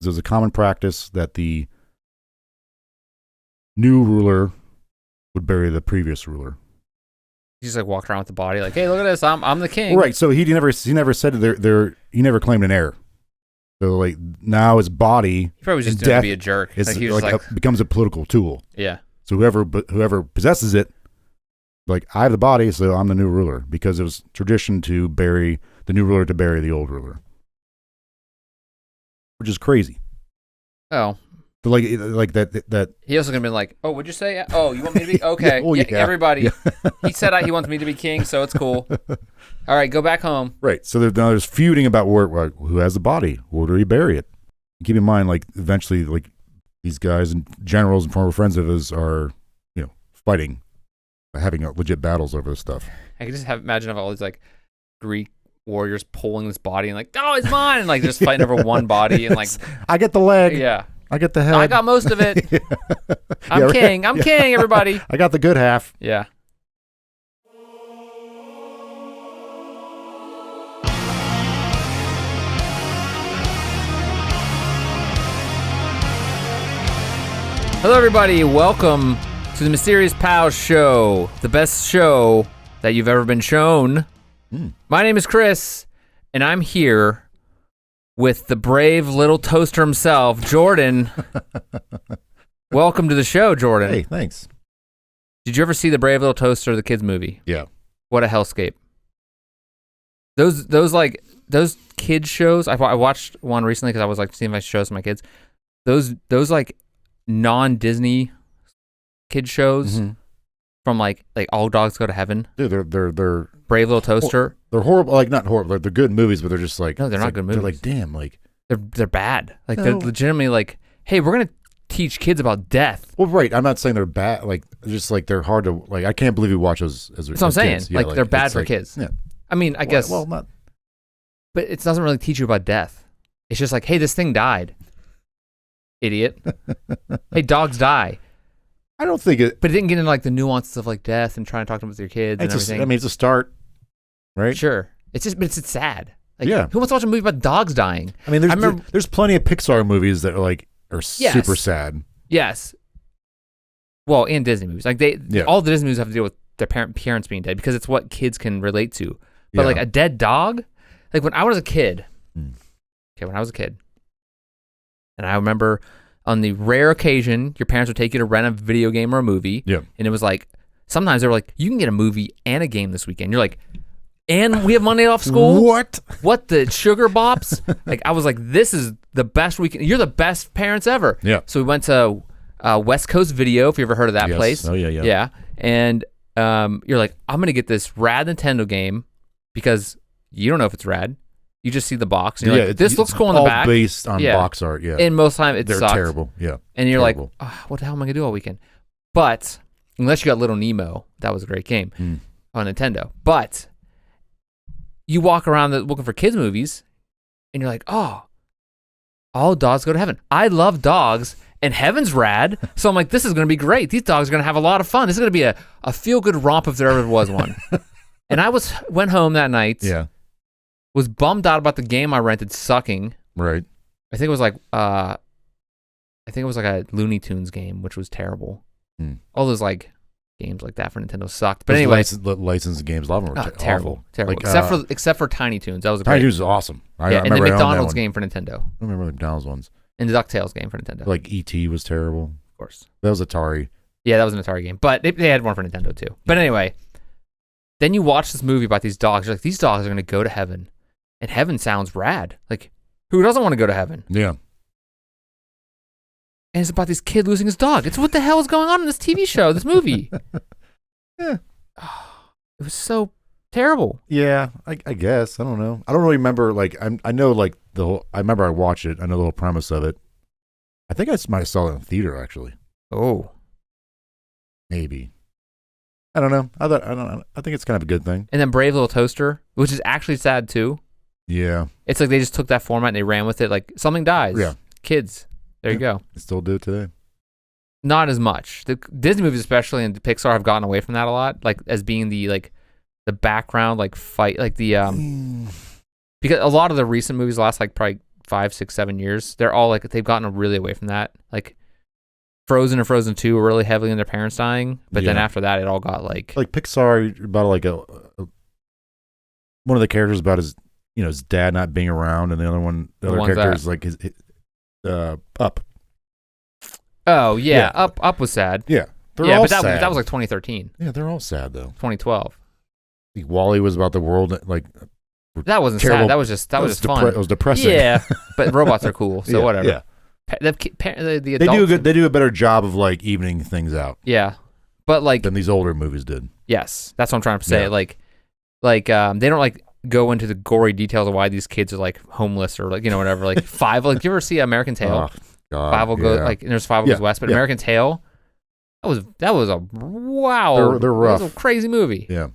There's a common practice that the new ruler would bury the previous ruler. He's like walking around with the body, like, "Hey, look at this! I'm the king." Right. So he never said he never claimed an heir. So like now his body, he probably was just doing to be a jerk. It's like, he was like becomes a political tool. Yeah. So whoever possesses it, like I have the body, so I'm the new ruler, because it was tradition to bury the new ruler to bury the old ruler, which is crazy. Oh. But like that. He also gonna be like, "Oh, what'd you say? Oh, you want me to be okay? Yeah, everybody." Yeah. He said he wants me to be king, so it's cool. All right, go back home. Right. So there's feuding about who has the body, where do we bury it. And keep in mind, like eventually, like these guys and generals and former friends of his are, fighting, having legit battles over this stuff. I can just imagine all these like Greek warriors pulling this body and like, "Oh, it's mine!" and like just fighting over one body and like, I get the leg. Yeah. I get the head. I got most of it. I'm king. I'm king, everybody. I got the good half. Yeah. Hello, everybody. Welcome to the Mysterious Pals Show, the best show that you've ever been shown. My name is Chris, and I'm here with the brave little toaster himself, Jordan. Welcome to the show, Jordan. Hey, thanks. Did you ever see the Brave Little Toaster, the kids movie? Yeah. What a hellscape. Those kids shows. I watched one recently because I was like seeing my shows with my kids. Those like non-Disney kid shows from like All Dogs Go to Heaven. Dude, they're Brave Little Toaster. They're horrible. Like not horrible. They're good movies, but they're just like no, they're not good movies. They're like damn, like they're bad. Like they're legitimately like, hey, we're gonna teach kids about death. Well, right. I'm not saying they're bad. Like just like they're hard to like. I can't believe we watch those as that's what I'm saying. Kids. Yeah, like they're bad for like, kids. Yeah. I mean, I guess. Well, not. But it doesn't really teach you about death. It's just like, hey, this thing died. Idiot. Hey, dogs die. I don't think it. But it didn't get into like the nuances of like death and trying to talk to them with your kids and everything. I mean, it's a start, right? Sure. It's it's sad. Like, yeah. Who wants to watch a movie about dogs dying? I mean, there's plenty of Pixar movies that are super sad. Yes. Well, and Disney movies. Like all the Disney movies have to deal with their parents being dead because it's what kids can relate to. But like a dead dog, like when I was a kid. Okay, when I was a kid, and I remember on the rare occasion your parents would take you to rent a video game or a movie. Yeah. And it was like sometimes they were like, you can get a movie and a game this weekend. You're like, and we have Monday off school? What the sugar bops? Like I was like, this is the best weekend. You're the best parents ever. Yeah. So we went to West Coast Video, if you ever heard of that place. Oh yeah. Yeah. And you're like, I'm gonna get this rad Nintendo game because you don't know if it's rad. You just see the box. And you're like, this looks cool in the back. All based on box art, yeah. And most of the time they're sucked. terrible, yeah. And you're like, what the hell am I going to do all weekend? But, unless you got Little Nemo, that was a great game on Nintendo. But, you walk around looking for kids' movies, and you're like, oh, All Dogs Go to Heaven. I love dogs, and heaven's rad. So I'm like, this is going to be great. These dogs are going to have a lot of fun. This is going to be a feel-good romp if there ever was one. And I went home that night. Yeah. Was bummed out about the game I rented sucking. Right. I think it was like a Looney Tunes game, which was terrible. All those like games like that for Nintendo sucked. But anyway, licensed games, a lot of them were terrible. Like, except for Tiny Toons, that was Tiny Toons is awesome. And the McDonald's game for Nintendo. I remember the McDonald's ones. And the DuckTales game for Nintendo. Like E.T. was terrible. Of course. That was Atari. Yeah, that was an Atari game, but they had one for Nintendo too. But anyway, then you watch this movie about these dogs. You're like, these dogs are going to go to heaven. And heaven sounds rad. Like, who doesn't want to go to heaven? Yeah. And it's about this kid losing his dog. It's what the hell is going on in this TV show, this movie? Yeah. It was so terrible. Yeah, I guess. I don't know. I don't really remember, like, I know, like, I remember I watched it. I know the whole premise of it. I think I might have saw it in theater, actually. Oh. Maybe. I don't know. I don't know. I think it's kind of a good thing. And then Brave Little Toaster, which is actually sad, too. Yeah. It's like they just took that format and they ran with it. Like, something dies. Yeah. Kids. There you go. They still do it today. Not as much. The Disney movies, especially, and Pixar have gotten away from that a lot, like, as being the background, like, fight, like, the, because a lot of the recent movies, the last, like, probably 5, 6, 7 years. They're all like they've gotten really away from that. Like Frozen and Frozen 2 were really heavily in their parents dying, but then after that, it all got like Pixar about like one of the characters about his his dad not being around, and the other character is like his Up. Oh yeah, Up was sad. Yeah, all but sad. that was like 2013. Yeah, they're all sad though. 2012. Like Wall-E was about the world, like that wasn't terrible. sad. That was just fun. It was depressing. Yeah, but robots are cool, so whatever. Yeah. The They do a better job of like evening things out. Yeah, but like than these older movies did. Yes, that's what I'm trying to say. Yeah. They don't like go into the gory details of why these kids are like homeless or like whatever. Like Five. Like, do you ever see American Tail? Oh, God, Five will go like and there's Five Goes West, but American Tail. That was a wow. They're rough. It was a crazy movie. Yeah.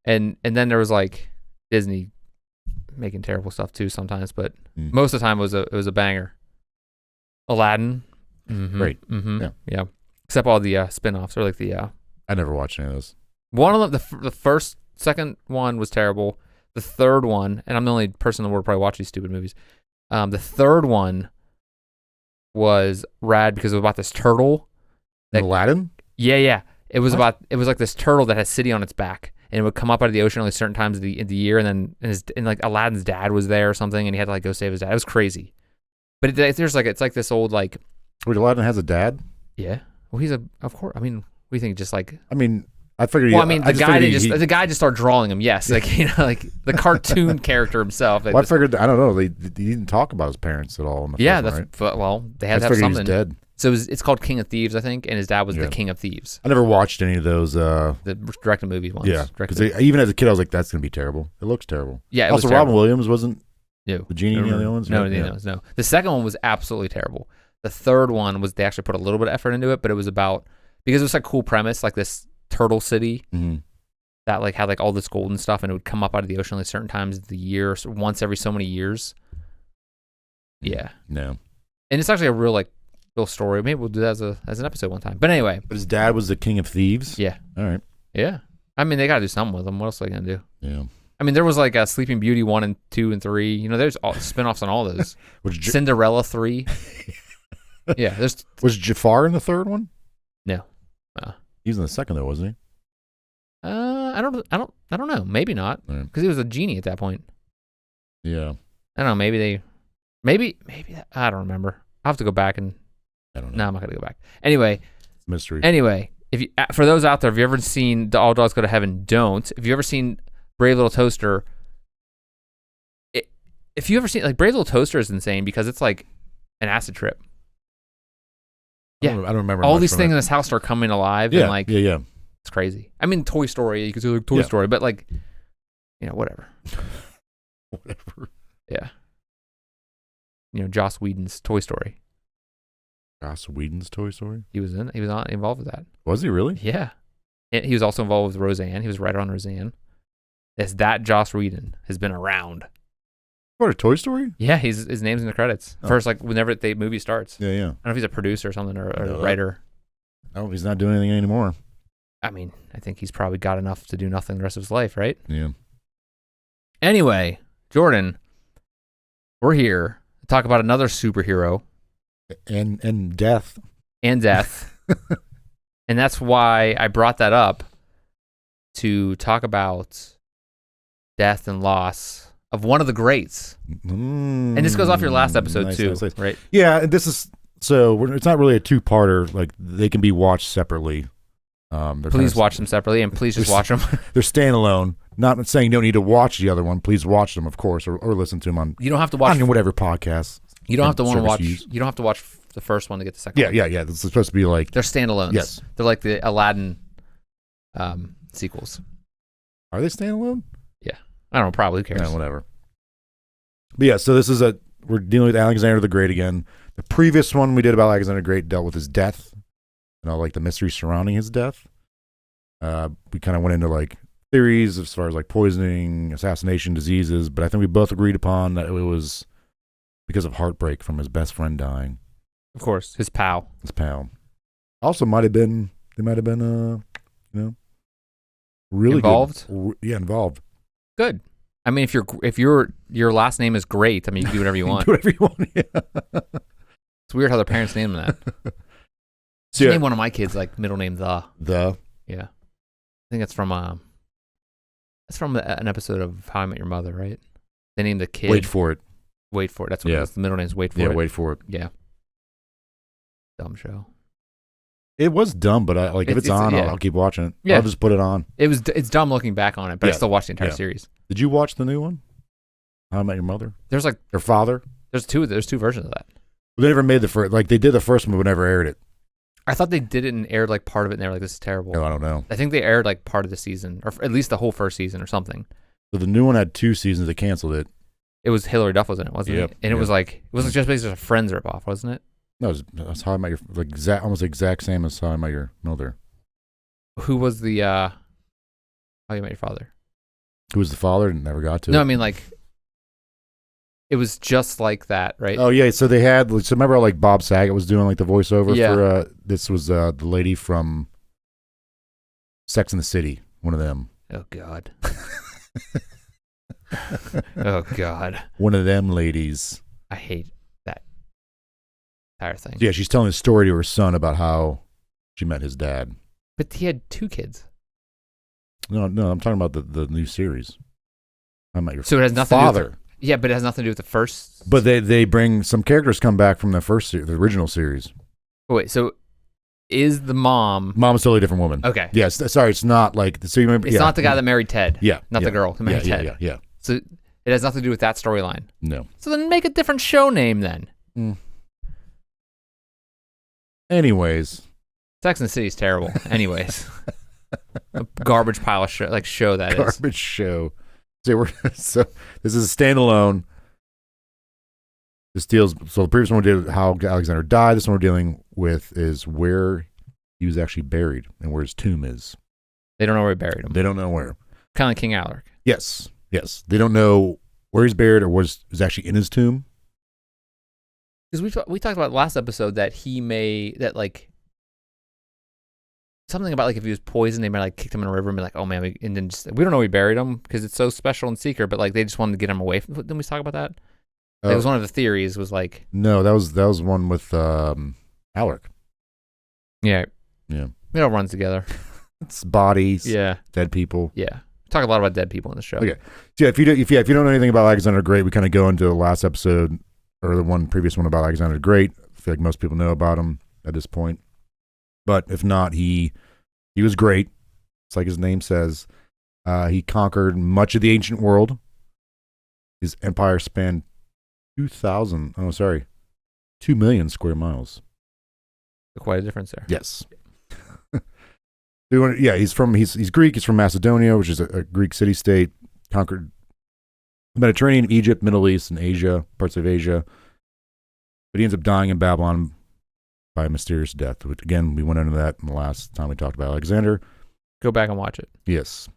And then there was like Disney making terrible stuff too sometimes, but most of the time it was a banger. Aladdin, great. Yeah. Except all the spin-offs or like the. I never watched any of those. One of them, the second one was terrible. The third one, and I'm the only person in the world probably watch these stupid movies. The third one was rad because it was about this turtle. Aladdin? Yeah. It was like this turtle that had city on its back, and it would come up out of the ocean only certain times of the year, and then like Aladdin's dad was there or something, and he had to like go save his dad. It was crazy. But there's like it's like this old like. Wait, Aladdin has a dad? Yeah. Well, he's of course. I mean, we think just like. I mean, I figured. Well, I mean, the guy just started drawing him. Yes, like like the cartoon character himself. Well, I figured. I don't know. He didn't talk about his parents at all. In the first one, right? Well, they had to have something. He's dead. So it's called King of Thieves, I think, and his dad was the King of Thieves. I never watched any of those. The directed movie ones. Yeah, because even as a kid, I was like, "That's gonna be terrible." It looks terrible. Yeah. Also, Robin Williams wasn't. No. The genie in the other ones? No. The second one was absolutely terrible. The third one was they actually put a little bit of effort into it, but it was about because it was like a cool premise, like this turtle city that like had like all this gold and stuff, and it would come up out of the ocean like certain times of the year, so once every so many years. Yeah. No. And it's actually a real story. Maybe we'll do that as an episode one time. But anyway. But his dad was the king of thieves? Yeah. All right. Yeah. I mean, they got to do something with him. What else are they going to do? Yeah. I mean, there was like a Sleeping Beauty 1 and 2 and 3. There's spinoffs on all those. Cinderella 3. Yeah. Was Jafar in the third one? No. He was in the second though, wasn't he? I don't know. Maybe not. Because he was a genie at that point. Yeah. I don't know. Maybe I don't remember. I'll have to go back and. I don't know. No, I'm not going to go back. Anyway. It's a mystery. Anyway, for those out there, have you ever seen All Dogs Go to Heaven? Don't. If you ever seen Brave Little Toaster, if you ever seen Brave Little Toaster is insane because it's like an acid trip. Yeah, I don't remember. All these things in this house start coming alive. Yeah, and yeah. It's crazy. I mean, Toy Story. You could say Toy Story, but whatever. Whatever. Yeah. Joss Whedon's Toy Story. Joss Whedon's Toy Story. He was involved with that. Was he really? Yeah. And he was also involved with Roseanne. He was right on Roseanne. That Joss Whedon has been around. What, a Toy Story? Yeah, his name's in the credits. First, whenever the movie starts. Yeah. I don't know if he's a producer or something or a writer. Oh, he's not doing anything anymore. I mean, I think he's probably got enough to do nothing the rest of his life, right? Yeah. Anyway, Jordan, we're here to talk about another superhero. And death. And death. And that's why I brought that up to talk about death and loss of one of the greats. And this goes off your last episode too, nice. Right? Yeah, this is it's not really a two-parter. Like they can be watched separately. Please watch them separately, and please just watch them. They're standalone. Not saying you don't need to watch the other one. Please watch them, of course, or listen to them on. You don't have to watch whatever podcast. You don't have to want to watch. You don't have to watch the first one to get the second. Yeah. It's supposed to be like they're standalones. Yes, they're like the Aladdin sequels. Are they standalone? Yeah, I don't know. Probably, who cares? Yeah, whatever. But yeah, so this is we're dealing with Alexander the Great again. The previous one we did about Alexander the Great dealt with his death and all like the mystery surrounding his death. We kind of went into like theories as far as like poisoning, assassination, diseases, but I think we both agreed upon that it was because of heartbreak from his best friend dying. Of course, his pal. Also, they might have been, really involved. Good. Yeah, involved. Good. I mean, if your last name is Great, I mean, you can do whatever you want. Do whatever you want. Yeah. It's weird how their parents name them that. So, yeah. Name one of my kids like middle name The. Yeah. I think that's from an episode of How I Met Your Mother, right? They named the kid. Wait for it. That's what it is. The middle name is Wait for it. Yeah, Wait for it. Yeah. Dumb show. It was dumb, but if it's on, I'll keep watching it. Yeah. I'll just put it on. It's dumb looking back on it, but I still watched the entire series. Did you watch the new one? How I Met Your Mother? There's like Your Father? There's two versions of that. They never made the first. Like they did the first one, but never aired it. I thought they did it and aired like part of it, and they were like, "This is terrible." No, I don't know. I think they aired like part of the season, or at least the whole first season, or something. So the new one had 2 seasons. They canceled it. It was Hilary Duff was in it, wasn't it? And it was just basically a Friends ripoff, wasn't it? No, it was How I Met Your almost exact same as How I Met Your Mother. Who was the How You Met Your Father? Who was the father? Never got to. No, it. I mean like it was just like that, right? Oh yeah, so they had. So remember, how, like Bob Saget was doing like the voiceover for. This was the lady from Sex and the City. One of them. Oh God. Oh God. One of them ladies. I hate that entire thing. Yeah, she's telling a story to her son about how she met his dad. But he had 2 kids. No, I'm talking about the new series. I met your so it has nothing father. To do with yeah, but it has nothing to do with the first. But they bring some characters come back from the original series. Oh, wait, so is the mom? Mom's totally a different woman. Okay. Yes. Sorry, it's not like. So you remember? It's not the guy that married Ted. Yeah. Not the girl who married Ted. Yeah. So it has nothing to do with that storyline. No. So then make a different show name then. Anyways. Sex and the City is terrible. Anyways. A garbage pile of show that is. Garbage show. So this is a standalone. This deals. So the previous one we did how Alexander died. This one we're dealing with is where he was actually buried and where his tomb is. They don't know where he buried him. They don't know where. Kind of like King Alaric. Yes. They don't know where he's buried or what is actually in his tomb. Because we talked about last episode that something about like if he was poisoned, they might like kicked him in a river and be like, oh man, and then we don't know we buried him because it's so special and secret, but like they just wanted to get him away. Didn't we talk about that? That was one of the theories. Was like no, that was one with Alaric. Yeah. It all runs together. It's bodies. Yeah. Dead people. Yeah. We talk a lot about dead people in the show. Okay. So yeah, if you don't know anything about Alexander the Great, we kind of go into the last episode or the previous one about Alexander the Great. I feel like most people know about him at this point. But if not, he was great. It's like his name says. He conquered much of the ancient world. His empire spanned 2 million square miles. Quite a difference there. Yes. He's Greek. He's from Macedonia, which is a Greek city-state. Conquered the Mediterranean, Egypt, Middle East, and Asia, parts of Asia. But he ends up dying in Babylon by a mysterious death, which, again, we went into that in the last time we talked about Alexander. Go back and watch it. Yes.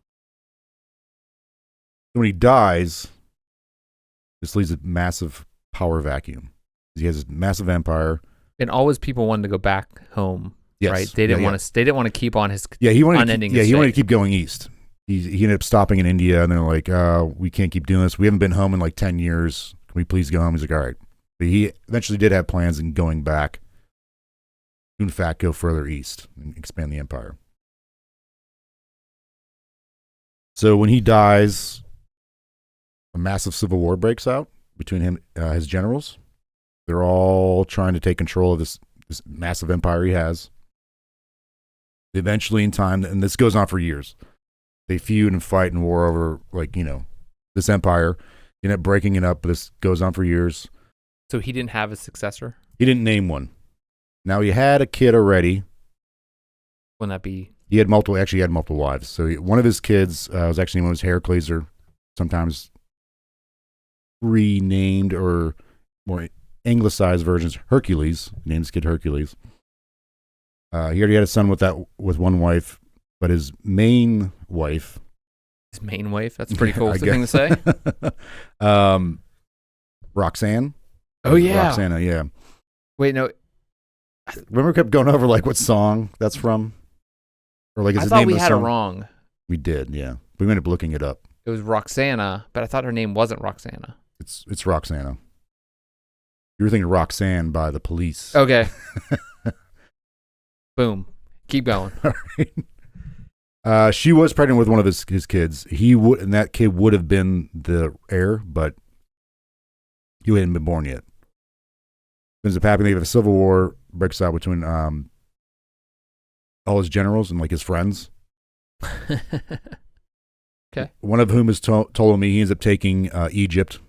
When he dies, this leaves a massive power vacuum. He has this massive empire. And always people wanted to go back home, yes. Right? They didn't want to. They didn't want to keep on his he wanted unending. he wanted to keep going east. He ended up stopping in India, and they're like, we can't keep doing this. We haven't been home in like 10 years. Can we please go home? He's like, all right. But he eventually did have plans in going back to, in fact, go further east and expand the empire. So when he dies, a massive civil war breaks out between him, his generals. They're all trying to take control of this massive empire he has. Eventually, in time, and this goes on for years, they feud and fight and war over, this empire. They end up breaking it up, but this goes on for years. So he didn't have a successor? He didn't name one. Now, he had a kid already. Wouldn't that be? He had multiple wives. So one of his kids was actually known as Heracles, or sometimes renamed or more anglicized versions, Hercules. He named his kid Hercules. He already had a son with one wife, but his main wife. His main wife? That's a pretty cool thing to say. Roxanne. Oh, yeah. Roxana, yeah. Wait, no. Remember we kept going over like what song that's from? Or like is I the thought name we of the had song? it wrong. We did, yeah. We ended up looking it up. It was Roxana, but I thought her name wasn't Roxana. It's Roxana. You were thinking Roxanne by the Police. Okay. Boom. Keep going. All right. She was pregnant with one of his kids. And that kid would have been the heir, but he hadn't been born yet. Ends up happening. They have a civil war breaks out between all his generals and like his friends. Okay. One of whom is Ptolemy. He ends up taking Egypt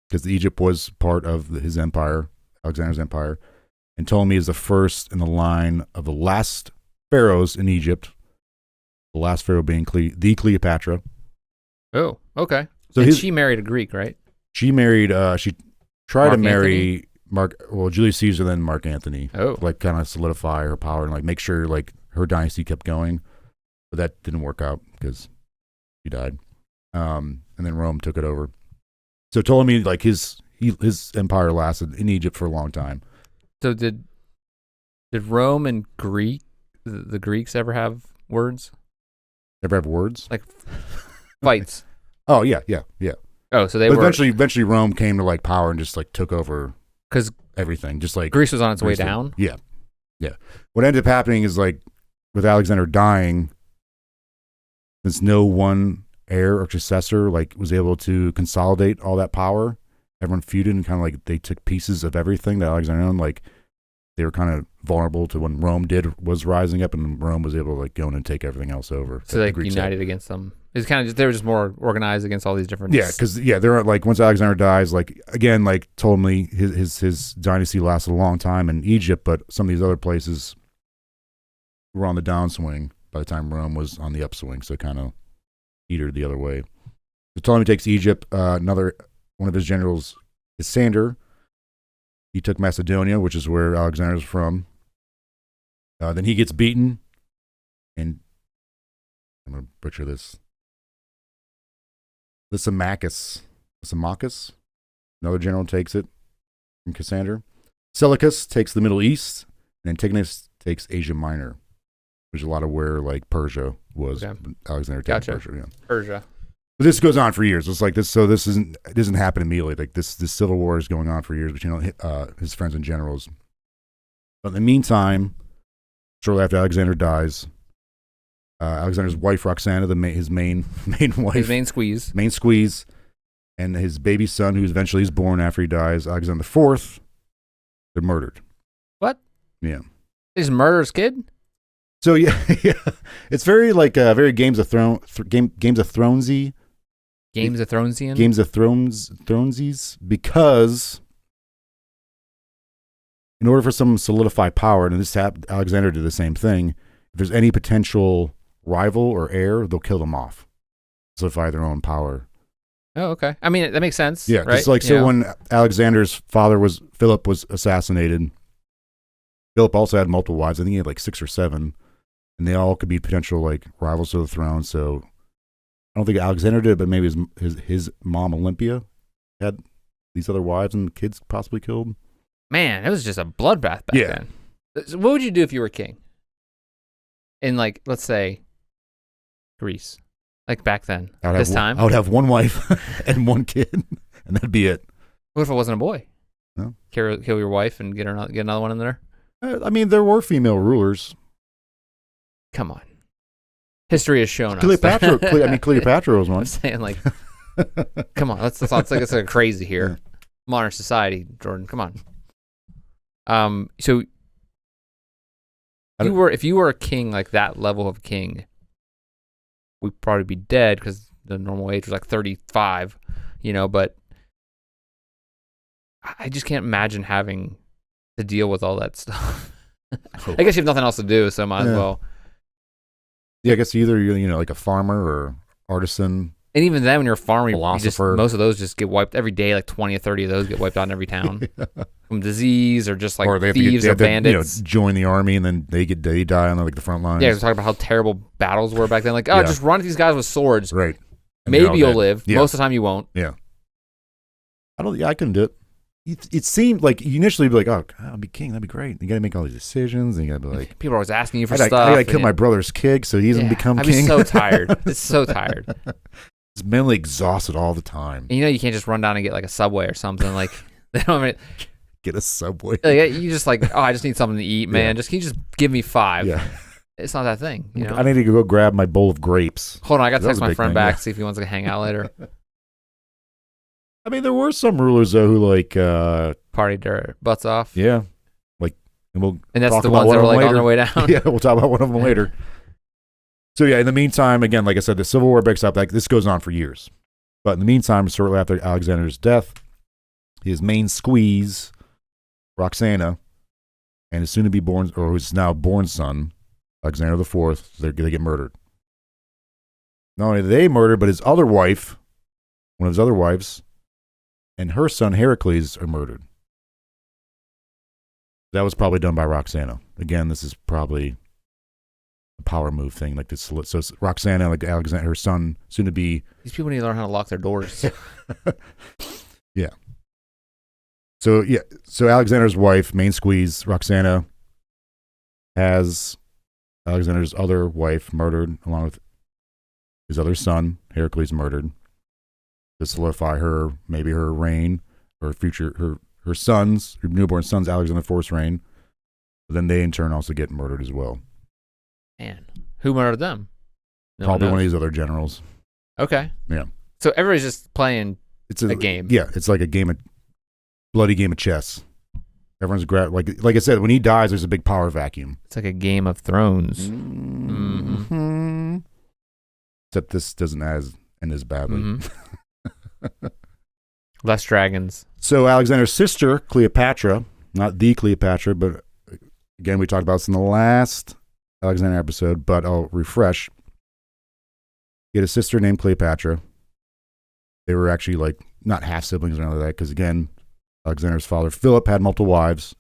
because Egypt was part of his empire, Alexander's empire. And Ptolemy is the first in the line of the last pharaohs in Egypt. The last pharaoh being the Cleopatra. Oh, okay. So she married a Greek, right? She married. She tried Mark to marry Antony? Julius Caesar, then Mark Antony. Oh, Like kind of solidify her power and like make sure like her dynasty kept going. But that didn't work out because he died. And then Rome took it over. So Ptolemy, like his empire lasted in Egypt for a long time. So did Rome and the Greeks ever have words? Ever have words? Like fights? Oh yeah. Oh, so they But were... eventually Rome came to like power and just like took over Because everything. Just like Greece was on its way down? Yeah. What ended up happening is like with Alexander dying, since no one heir or successor like was able to consolidate all that power, everyone feuded and kind of like they took pieces of everything that Alexander owned. Like they were kind of vulnerable to when Rome was rising up, and Rome was able to like go in and take everything else over. So they united against them. It's kind of just, they were just more organized against all these different... Yeah, because they're like once Alexander dies, like again, like Ptolemy, his dynasty lasted a long time in Egypt, but some of these other places were on the downswing by the time Rome was on the upswing, so kind of heated the other way. So Ptolemy takes Egypt. Another one of his generals is Sander. He took Macedonia, which is where Alexander's from. Then he gets beaten, and I'm going to butcher this. Lysimachus, another general, takes it from Cassander. Seleucus takes the Middle East, and Antigonus takes Asia Minor, which is a lot of where like Persia was. Okay. Alexander takes Gotcha. Persia. Yeah. Persia. But this goes on for years. It's like this. So it doesn't happen immediately. Like this civil war is going on for years between his friends and generals. But in the meantime, shortly after Alexander dies, Alexander's wife Roxana, his main wife, His main squeeze, and his baby son, who eventually is born after he dies, Alexander IV, they're murdered. What? Yeah. Is murder his kid? So yeah, it's very like very Games of Thronesy. Games of Thronesian? Games of Thronesies, because in order for someone to solidify power, and Alexander did the same thing, if there's any potential rival or heir, they'll kill them off, solidify their own power. Oh, okay. I mean, that makes sense. Yeah, right? just like so when Alexander's father Philip was assassinated, Philip also had multiple wives. I think he had like 6 or 7, and they all could be potential like rivals to the throne. So I don't think Alexander did, but maybe his mom Olympia had these other wives and kids possibly killed. Man, it was just a bloodbath back then. So what would you do if you were king? In like, let's say, Greece, like back then, this time? I would have one wife and one kid, and that'd be it. What if it wasn't a boy? No. Kill your wife and get another one in there? I mean, there were female rulers. Come on. History has shown us. Cleopatra was one. I'm saying, like, come on, let's like crazy here. Yeah. Modern society, Jordan, come on. So if you were a king, like that level of king, we'd probably be dead because the normal age was like 35, but I just can't imagine having to deal with all that stuff. I guess you have nothing else to do, so might as well. Yeah, I guess either you're like a farmer or artisan. And even then, when you're a farmer, philosopher, most of those just get wiped every day. Like 20 or 30 of those get wiped out in every town from disease or just like thieves or bandits. Join the army and then they die on like the front lines. Yeah, we're talking about how terrible battles were back then. Like, just run at these guys with swords. Right. And maybe you'll live. Yeah. Most of the time, you won't. Yeah. I couldn't do it. It seemed like you initially be like, oh, I'll be king. That'd be great. You got to make all these decisions. And you got to be like, people are always asking you for I stuff. got to kill my brother's kid so he doesn't become king. I'd be so tired. It's so tired. He's mentally exhausted all the time. And you can't just run down and get like a Subway or something. Like, they don't have Get a Subway. like, you just like, I just need something to eat, man. Yeah. Can you just give me 5? Yeah. It's not that thing, I need to go grab my bowl of grapes. Hold on, I got to That was text a my big friend thing, back, yeah. see if he wants to hang out later. I mean, there were some rulers though who like, Partied their butts off. yeah, like, and And that's talk the about ones that one were of them like on their later. way down. Yeah, we'll talk about one of them later. So yeah, in the meantime, again, like I said, the Civil War breaks up. Like this goes on for years, but in the meantime, shortly after Alexander's death, his main squeeze, Roxana, and his soon-to-be born, or his now born son, Alexander the Fourth, they get murdered. Not only did they murder, but his other wife, one of his other wives, and her son Heracles are murdered. That was probably done by Roxana. Again, this is probably a power move thing, like this. So it's Roxana, like Alexander, her son, soon to be. These people need to learn how to lock their doors. Yeah. So Alexander's wife, main squeeze, Roxana, has Alexander's other wife murdered, along with his other son, Heracles, murdered, to solidify maybe her reign, her future, her sons, her newborn sons, Alexander IV's reign. But then they in turn also get murdered as well. Man, who murdered them? Probably one of these other generals. Okay. Yeah. So everybody's just playing It's a game. Yeah, it's like a bloody game of chess. Everyone's like I said, when he dies, there's a big power vacuum. It's like a Game of Thrones. Mm-hmm. Except this doesn't end as badly. Mm-hmm. Less dragons. So Alexander's sister, Cleopatra, not the Cleopatra, but again, we talked about this in the last Alexander episode, but I'll refresh. He had a sister named Cleopatra. They were actually like not half siblings or anything like that, because again, Alexander's father, Philip, had multiple wives.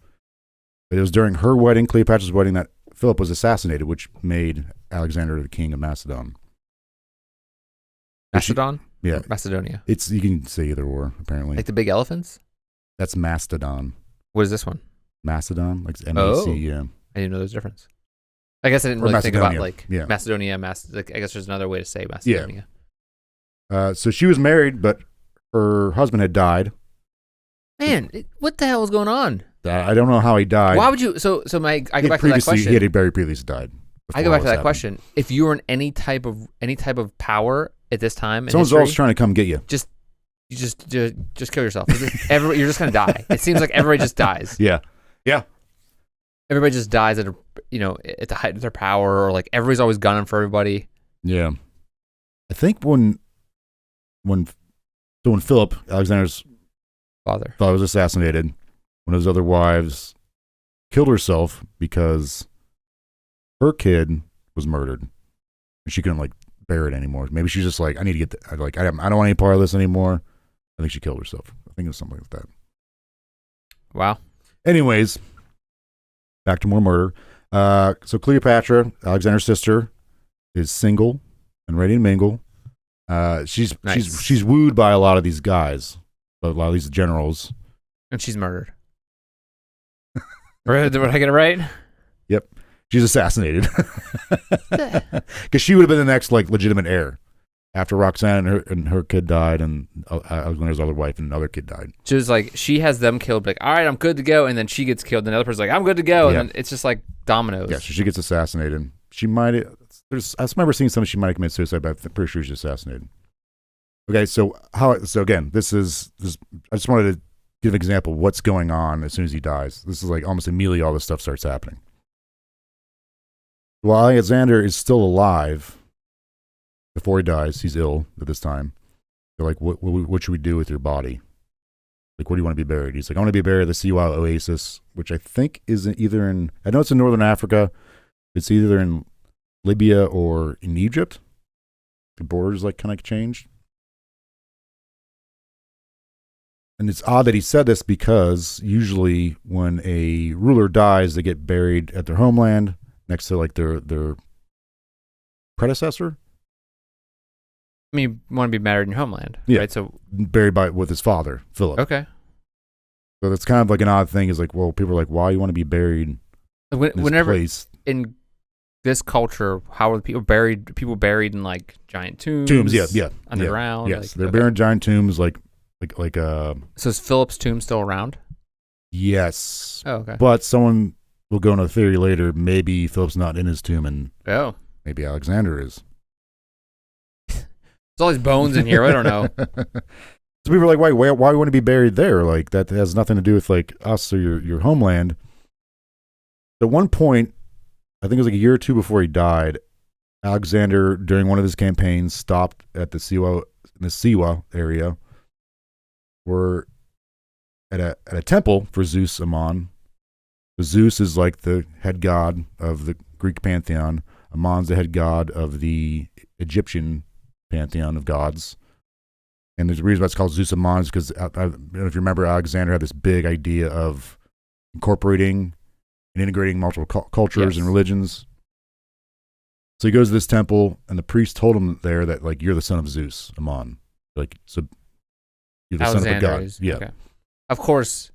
But it was during her wedding, Cleopatra's wedding, that Philip was assassinated, which made Alexander the king of Macedon. Macedon? Yeah. Or Macedonia. You can say either or, apparently. Like the big elephants? That's Mastodon. What is this one? Macedon? Like M-A-C, yeah. I didn't know there's a difference. I guess I didn't Or really think about Macedonia. like Yeah. Macedonia. Like, I guess there's another way to say Macedonia. So she was married, but her husband had died. Man, what the hell was going on? I don't know how he died. Why would you? I go back to that question. He had very previously died. I go back to that question. If you were in any type of power at this time, in someone's history, always trying to come get you. just kill yourself. You're just gonna die. It seems like everybody just dies. Yeah. Everybody just dies at the height of their power, or like everybody's always gunning for everybody. Yeah. I think when Philip, Alexander's Father was assassinated, one of his other wives killed herself because her kid was murdered, and she couldn't like bear it anymore. Maybe she's just like, I need to get I don't want any part of this anymore. I think she killed herself. I think it was something like that. Wow. Anyways, back to more murder. So Cleopatra, Alexander's sister, is single and ready to mingle. She's wooed by a lot of these guys, a lot of these generals. And she's murdered. Did I get it right? Yep. She's assassinated. Because she would have been the next like legitimate heir after Roxanne and her kid died, and Alexander's other wife and another kid died. She was like, she has them killed, like, all right, I'm good to go, and then she gets killed, and the other person's like, I'm good to go, and then it's just like dominoes. Yeah, so she gets assassinated. She might. I just remember seeing something. She might have committed suicide, but I'm pretty sure she's assassinated. Okay, so again, this. I just wanted to give an example of what's going on as soon as he dies. This is like almost immediately all this stuff starts happening. While Alexander is still alive, before he dies, he's ill at this time. They're like, what should we do with your body? Like, where do you want to be buried? He's like, I want to be buried at the Siwa Oasis, which I think is either in, I know it's in northern Africa. It's either in Libya or in Egypt. The borders like kind of changed. And it's odd that he said this because usually when a ruler dies, they get buried at their homeland next to like their predecessor. I mean, you want to be married in your homeland, Yeah. right? So Buried with his father, Philip. okay. So that's kind of like an odd thing. Is like, well, people are like, why you want to be buried in this Whenever place? in this culture, how are the people buried? People buried in like giant tombs. Tombs, yeah, underground. Yes, they're buried in giant tombs, like. So is Philip's tomb still around? Yes. Oh, okay. But someone will go into a theory later. Maybe Philip's not in his tomb, and maybe Alexander is. There's all these bones in here. I don't know. So people are like, why would he be buried there? Like that has nothing to do with like us or your homeland. At one point, I think it was like a year or two before he died, Alexander, during one of his campaigns, stopped at the Siwa area. We're at a temple for Zeus Ammon. Zeus is like the head god of the Greek pantheon. Ammon's the head god of the Egyptian pantheon of gods. And there's a reason why it's called Zeus Ammon, is because I don't know if you remember, Alexander had this big idea of incorporating and integrating multiple cultures and religions. So he goes to this temple, and the priest told him there that like you're the son of Zeus Ammon, like so. You're the son of a god. Yeah. Okay. Of course,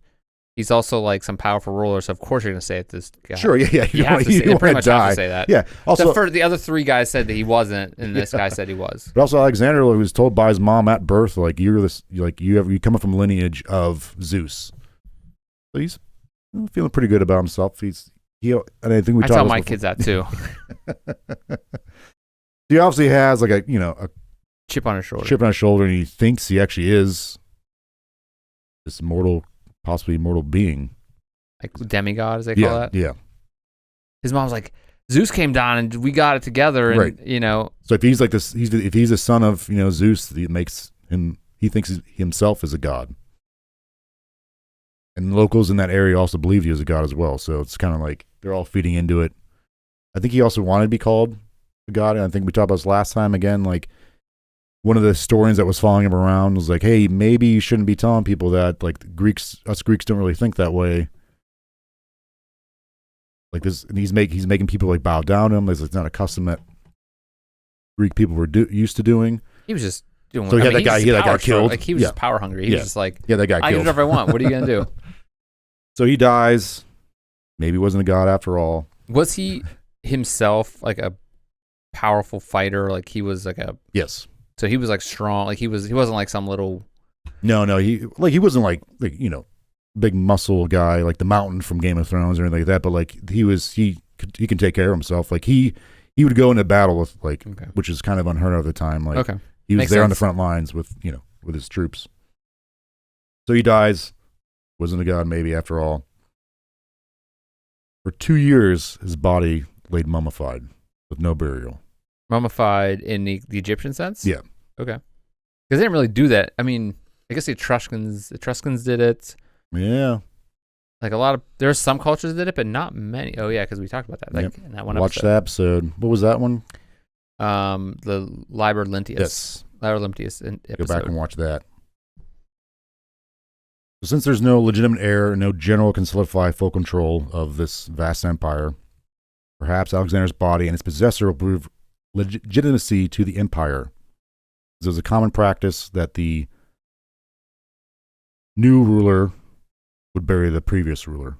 he's also like some powerful ruler, so of course you're going to say it this guy. Sure, yeah. You have to say, you pretty much die. have to say that. Yeah. Also, the other three guys said that he wasn't, and this guy said he was. But also, Alexander was told by his mom at birth, like you're this, like you come from a lineage of Zeus. So he's feeling pretty good about himself. And I think I tell my kids that too. He obviously has like a chip on his shoulder, and he thinks he actually is this possibly mortal being, like demigod, as they call that. Yeah. His mom's like, Zeus came down and we got it together, and right. So if he's like this, if he's a son of Zeus, it makes him. He thinks himself is a god, and locals in that area also believe he is a god as well. So it's kind of like they're all feeding into it. I think he also wanted to be called a god, and I think we talked about this last time. Again, like. One of the historians that was following him around was like, hey, maybe you shouldn't be telling people that, like, us Greeks don't really think that way. Like this, and he's making people like bow down to him. It's not a custom that Greek people were used to doing. He was just doing. So he had that guy killed. Like he was just power hungry. He was just like, that guy killed. I can do whatever I want. What are you gonna do? So he dies. Maybe he wasn't a god after all. Was he himself like a powerful fighter? Like he was like a yes. So he was like strong. Like he wasn't like some little. No. He wasn't like big muscle guy like the Mountain from Game of Thrones or anything like that. But like he can take care of himself. Like he would go into battle with which is kind of unheard of at the time. Like he was Makes there sense. On the front lines with his troops. So he dies. Wasn't a god maybe after all. For 2 years, his body laid mummified with no burial. Mummified in the Egyptian sense? Yeah. Okay. Because they didn't really do that. I mean, I guess the Etruscans did it. Yeah. Like there's some cultures that did it, but not many. Oh yeah, because we talked about that. Like in that one Watch that episode. What was that one? The Liber Lentius. Yes. Liber Lentius episode. Go back and watch that. So since there's no legitimate heir, no general can solidify full control of this vast empire, perhaps Alexander's body and its possessor will prove legitimacy to the empire. There's a common practice that the new ruler would bury the previous ruler.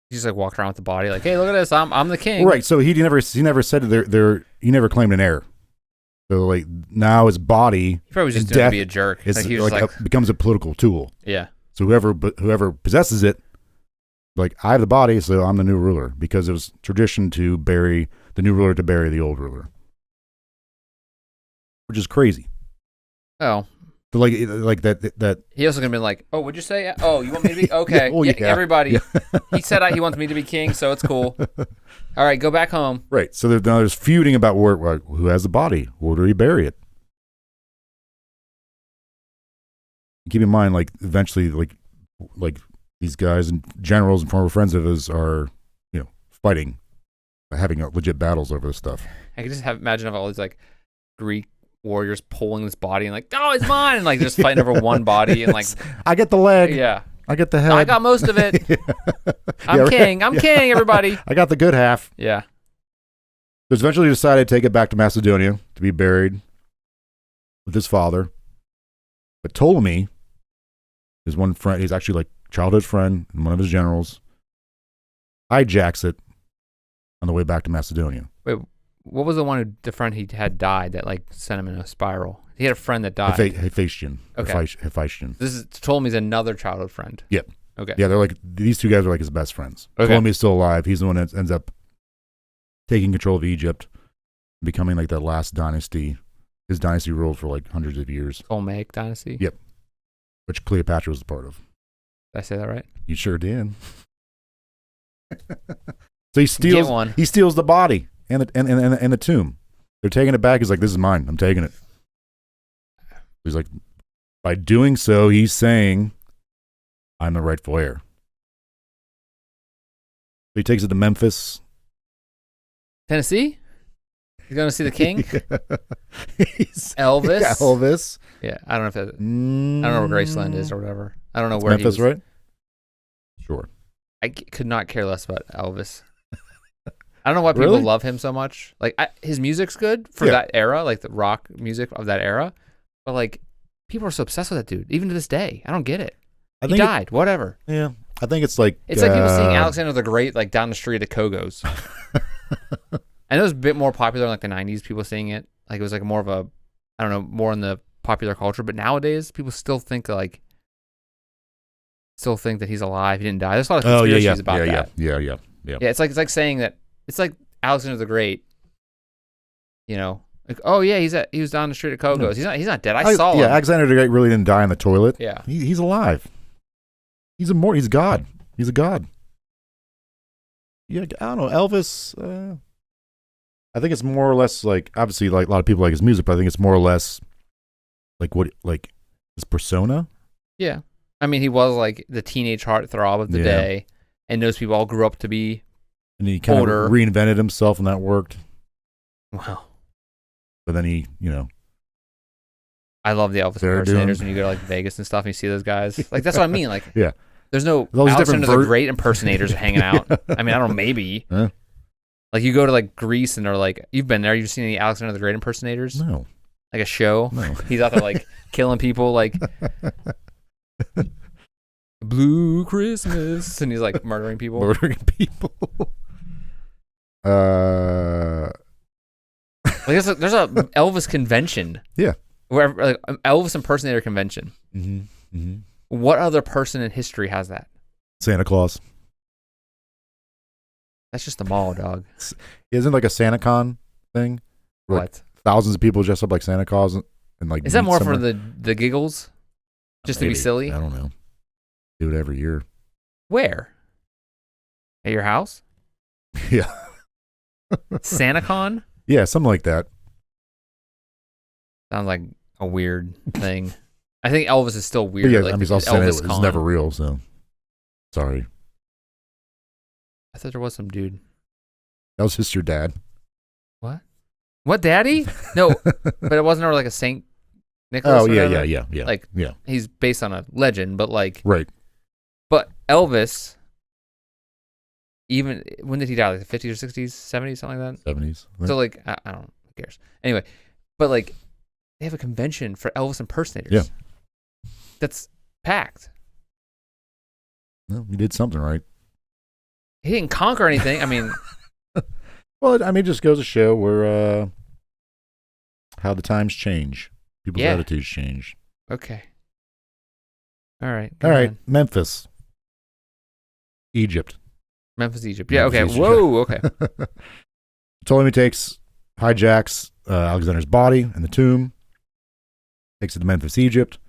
He just like walked around with the body, like, "Hey, look at this! I'm the king." Right. So he never said he never claimed an heir. So like now his body, he probably was just doing to be a jerk. Like he was becomes a political tool. Yeah. So whoever possesses it, like I have the body, so I'm the new ruler, because it was tradition to bury the new ruler to bury the old ruler. Which is crazy. Oh. But like that. He also gonna be like, "Oh, what'd you say? Oh, you want me to be okay? Everybody." Yeah. He said he wants me to be king, so it's cool. All right, go back home. Right. So there's feuding about who has the body. Where do we bury it? Keep in mind, like eventually, like these guys and generals and former friends of his are, fighting, having legit battles over this stuff. I can just imagine all these like Greek warriors pulling this body and like, "Oh, it's mine!" and like just fighting over one body and like, I get the leg. Yeah. I get the head. I got most of it. I'm king. I'm king, everybody. I got the good half. Yeah. So it's eventually decided to take it back to Macedonia to be buried with his father. But Ptolemy, his one friend, he's actually like childhood friend and one of his generals, hijacks it on the way back to Macedonia. Wait, what was the friend he had died that like sent him in a spiral? He had a friend that died. Hephaestion. Okay. Hephaestion. This is Ptolemy's another childhood friend. Yep. Okay. Yeah, they're like, these two guys are like his best friends. Okay. Ptolemy's still alive. He's the one that ends up taking control of Egypt, becoming like the last dynasty. His dynasty ruled for like hundreds of years. Ptolemaic dynasty? Yep. Which Cleopatra was a part of. Did I say that right? You sure did. So he steals the body and the tomb. They're taking it back. He's like, this is mine. I'm taking it. He's like, by doing so, he's saying, I'm the rightful heir. So he takes it to Memphis. Tennessee? He's going to see the king? Elvis? Yeah, Elvis. Yeah, I don't know if that, I don't know where Graceland is or whatever. I don't know where Memphis, he was. right? Sure. I could not care less about Elvis. I don't know why people Really? love him so much. Like his music's good for that era, like the rock music of that era. But like people are so obsessed with that dude, even to this day. I don't get it. He died. Whatever. Yeah, I think it's like people seeing Alexander the Great like down the street at Kogo's. And it was a bit more popular in like the '90s. People seeing it, like it was like more of a, I don't know, more in the popular culture. But nowadays, people still think that he's alive. He didn't die. There's a lot of conspiracies about that. Yeah. It's like saying that it's like Alexander the Great. You know, like, oh yeah, he was down the street at Kogo's. No. He's not dead. I saw him. Yeah, Alexander the Great really didn't die in the toilet. Yeah, he's alive. He's God. He's a god. Yeah, I don't know. Elvis. I think it's more or less like, obviously, like a lot of people like his music, but I think it's more or less like his persona. Yeah, I mean, he was like the teenage heartthrob of the day, and those people all grew up to be. And he kind of reinvented himself, and that worked. Wow. But then he, I love the Elvis impersonators when you go to like Vegas and stuff and you see those guys. Like that's what I mean. Like there's no Alexander the Great impersonators hanging out. I mean, I don't know, maybe. Huh? Like you go to like Greece and they're like, you've been there, you've seen any Alexander the Great impersonators? No. Like a show? No. He's out there like killing people like Blue Christmas and he's like murdering people. Like there's a Elvis convention. Yeah. Where like Elvis impersonator convention. Mm-hmm. Mm-hmm. What other person in history has that? Santa Claus. That's just the mall, dog. Isn't like a SantaCon thing? What? Like thousands of people dress up like Santa Claus and like. Is that more for the giggles? Just Maybe. To be silly? I don't know. Do it every year. Where? At your house? Yeah. SantaCon? Yeah, something like that. Sounds like a weird thing. I think Elvis is still weird. Yeah, like I mean, it's never real, so sorry. I thought there was some dude. That was just your dad. What, daddy? No, but it wasn't ever like a Saint Nicholas. Oh, yeah. Like, yeah. He's based on a legend, but like, right. But Elvis, even when did he die? Like the 50s or 60s, 70s, something like that. 70s. So like, I don't know. Who cares? Anyway, but like, they have a convention for Elvis impersonators. Yeah. That's packed. Well, you did something right. He didn't conquer anything. I mean, well, I mean, it just goes to show where how the times change, people's attitudes change. Okay. All right. All right. Memphis, Egypt. Memphis, Egypt. Yeah. Memphis, okay. Egypt. Whoa. Okay. Ptolemy hijacks Alexander's body and the tomb, takes it to Memphis, Egypt,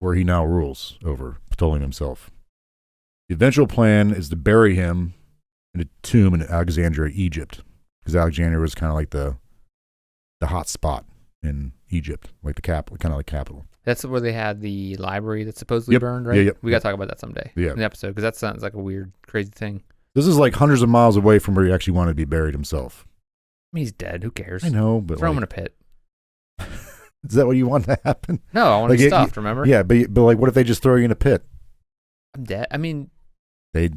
where he now rules over Ptolemy himself. The eventual plan is to bury him in a tomb in Alexandria, Egypt, because Alexandria was kind of like the hot spot in Egypt, like the capital, kind of like capital. That's where they had the library that's supposedly burned, right? Yeah, We got to talk about that someday in the episode, because that sounds like a weird, crazy thing. This is like hundreds of miles away from where he actually wanted to be buried himself. I mean, he's dead. Who cares? I know, but throw him in a pit. Is that what you want to happen? No, I want to be stuffed, remember? Yeah, but like, what if they just throw you in a pit? I'm dead. I mean, they,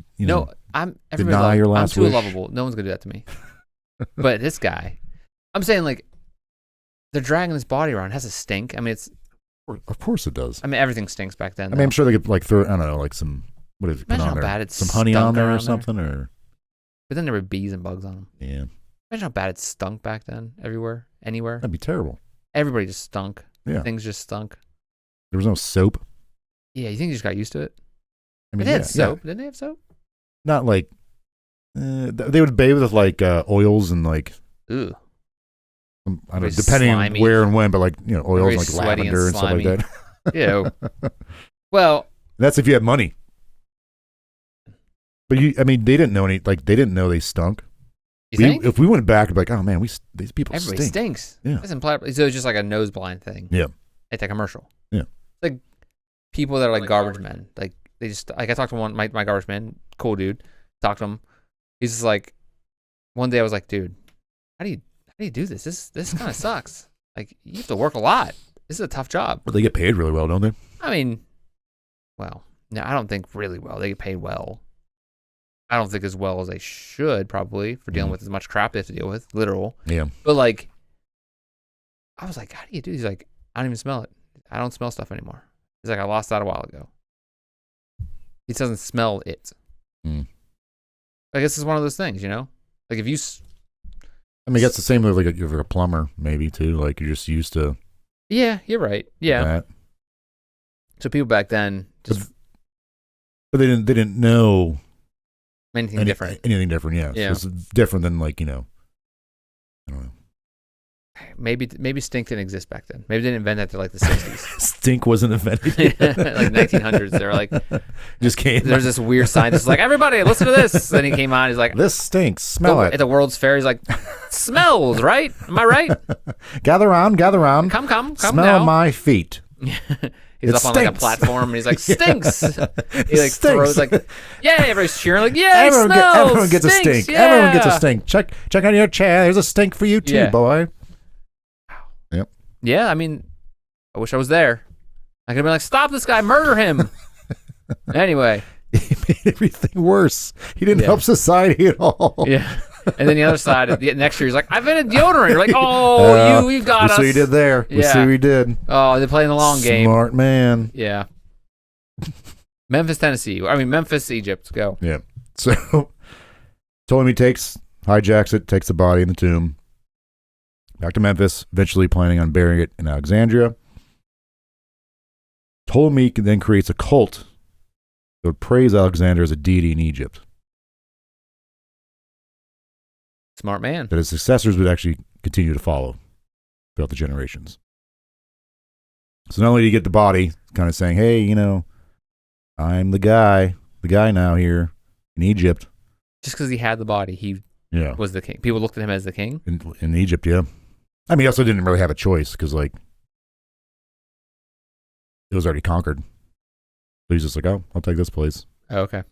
I'm deny your last I'm too wish. lovable. No one's gonna do that to me. But this guy, I'm saying, like, they're dragging this body around. It has a stink. I mean, Of course it does. I mean, everything stinks back then. I mean, I'm sure they could like throw, I don't know, like some, what is it, put Imagine on how there? bad it Some honey stunk on there or around something, or But then there were bees and bugs on them. Yeah. Imagine how bad it stunk back then, everywhere, anywhere. That'd be terrible. Everybody just stunk. Yeah. Things just stunk. There was no soap. Yeah, you think you just got used to it? I mean, They had soap. Didn't they have soap? Not like they would bathe with like oils and like Ooh. I don't know, Very depending slimy. on where and when, but like oils Very like sweaty and lavender and stuff like slimy. that. Ew. Well, That's if you have money. But they didn't know they didn't know they stunk. you think? If we went back, it'd be like, oh man, these people Everybody stink. stinks. Yeah. That's implied. So it's just like a nose blind thing. Yeah. Like that commercial. Yeah. Like people that are like garbage men. Like they just like I talked to one my garbage man, cool dude. Talked to him. He's just like one day I was like, dude, how do you do this? This kind of sucks. Like you have to work a lot. This is a tough job. But they get paid really well, don't they? I mean, well, no, I don't think really well. They get paid well. I don't think as well as they should probably for dealing with as much crap they have to deal with, literal. Yeah. But like, I was like, how do you do? He's like, I don't even smell it. I don't smell stuff anymore. He's like, I lost that a while ago. He doesn't smell it. Mm. I guess it's one of those things, Like if you. That's the same with like if you're a plumber, maybe too. Like you're just used to. Yeah, you're right. Yeah. That. So people back then just But they didn't know anything different. Anything different, yeah. Yeah. So it's different than like I don't know. Maybe stink didn't exist back then. Maybe they didn't invent that till like the 60s. Stink wasn't invented. Like 1900s. They're like, just came. There's this weird scientist like, everybody, listen to this. Then he came on. He's like, this stinks. Smell it. At the World's Fair, he's like, smells, right? Am I right? Gather round. Come Smell now. my feet. He's It up on like a stinks. platform and he's like, stinks. He like Stinks. throws like, yeah, everybody's cheering like, yeah, Everyone gets a stink. Yeah. Everyone gets a stink. Check on your chair. There's a stink for you too, Yeah. boy. Yeah, I mean, I wish I was there. I could have been like, stop this guy, murder him. Anyway. He made everything worse. He didn't help society at all. Yeah. And then the other side, the next year, he's like, I've been a deodorant. You're like, oh, you got us. We see what you did there. We see what you did. Oh, they're playing the long game. Smart man. Yeah. Memphis, Tennessee. Memphis, Egypt. Go. Yeah. So Ptolemy hijacks it, takes the body in the tomb. Back to Memphis, eventually planning on burying it in Alexandria. Ptolemy then creates a cult that would praise Alexander as a deity in Egypt. Smart man. That his successors would actually continue to follow throughout the generations. So not only do you get the body, kind of saying, hey, I'm the guy now here in Egypt. Just because he had the body, he was the king. People looked at him as the king? In Egypt, yeah. He also didn't really have a choice because, like, it was already conquered. So he's just like, oh, I'll take this place. Oh, okay.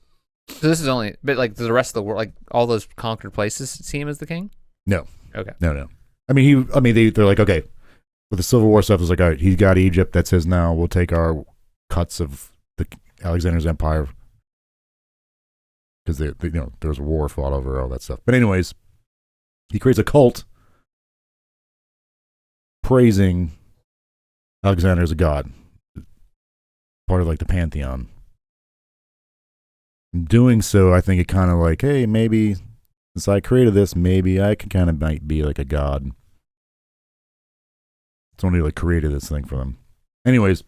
So this is only, but like the rest of the world, like all those conquered places see him as the king? No. Okay. No. They're like, okay, with the Civil War stuff, it's like, all right, he's got Egypt, that's his now. We'll take our cuts of the Alexander's empire because there was a war fought over all that stuff. But anyways, he creates a cult praising Alexander as a god, part of like the pantheon. In doing so, I think it kind of like, hey, maybe since I created this, maybe I can kind of might be like a god. Somebody like created this thing for them. Anyways,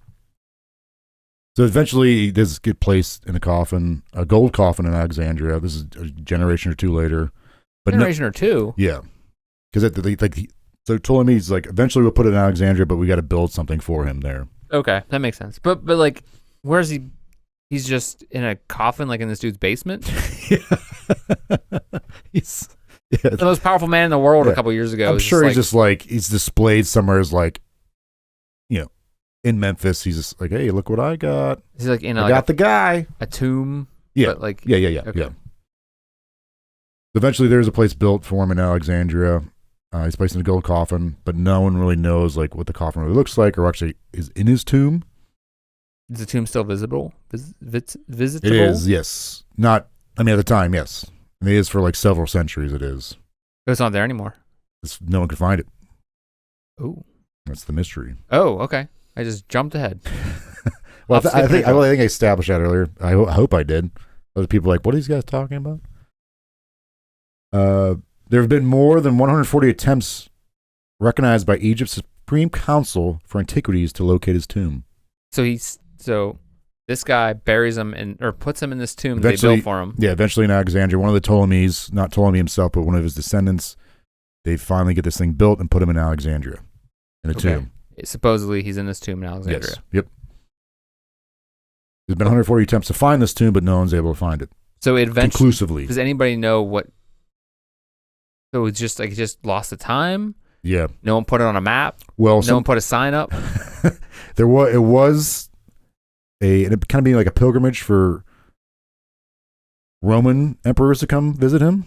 so eventually he does get placed in a gold coffin in Alexandria. This is a generation or two later. But or two? Yeah. Because so Ptolemy's like, eventually we'll put it in Alexandria, but we got to build something for him there. Okay, that makes sense. But like, where's he? He's just in a coffin, like in this dude's basement? He's the most powerful man in the world a couple years ago. I'm sure he's just like, he's displayed somewhere as like, in Memphis. He's just like, hey, look what I got. He's like in I got the guy. A tomb. Yeah. But like, Yeah. Okay. Yeah. Eventually there's a place built for him in Alexandria. He's placed in a gold coffin, but no one really knows like what the coffin really looks like or actually is in his tomb. Is the tomb still visitable? Visitable? It is, yes. At the time, yes. And it is for like several centuries, it is. But it's not there anymore. No one could find it. Oh. That's the mystery. Oh, okay. I just jumped ahead. Well, I think I established that earlier. I hope I did. Other people are like, what are these guys talking about? There have been more than 140 attempts recognized by Egypt's Supreme Council for Antiquities to locate his tomb. So this guy buries him or puts him in this tomb they built for him. Yeah, eventually in Alexandria, one of the Ptolemies, not Ptolemy himself, but one of his descendants, they finally get this thing built and put him in Alexandria in a tomb. Supposedly he's in this tomb in Alexandria. Yes. Yep. There's been 140 attempts to find this tomb, but no one's able to find it. So eventually, conclusively. Does anybody know what? So it's just like he just lost the time. Yeah. No one put it on a map. Well, no one put a sign up. It was it kind of being like a pilgrimage for Roman emperors to come visit him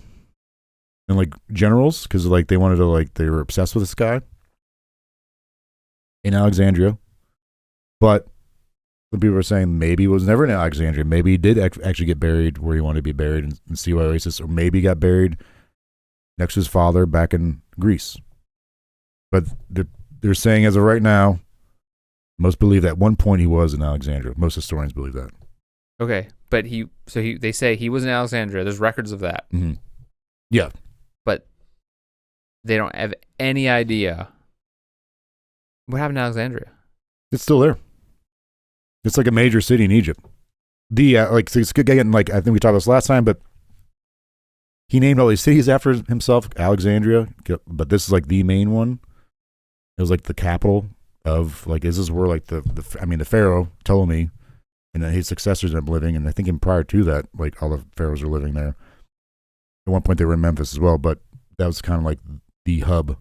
and like generals, because like they wanted to, like, they were obsessed with this guy in Alexandria. But the people were saying maybe it was never in Alexandria. Maybe he did actually get buried where he wanted to be buried in Sea Oasis, or maybe he got buried next to his father back in Greece. But they're saying as of right now, most believe at one point he was in Alexandria. Most historians believe that. Okay, but they say he was in Alexandria. There's records of that. Mm-hmm. Yeah, but they don't have any idea what happened to Alexandria. It's still there. It's like a major city in Egypt. It's getting, like, I think we talked about this last time, but he named all these cities after himself. Alexandria, but this is like the main one. It was like the capital of, like, this is where like the pharaoh Ptolemy and then his successors ended up living, and I think even prior to that, like, all the pharaohs were living there. At one point they were in Memphis as well, but that was kind of like the hub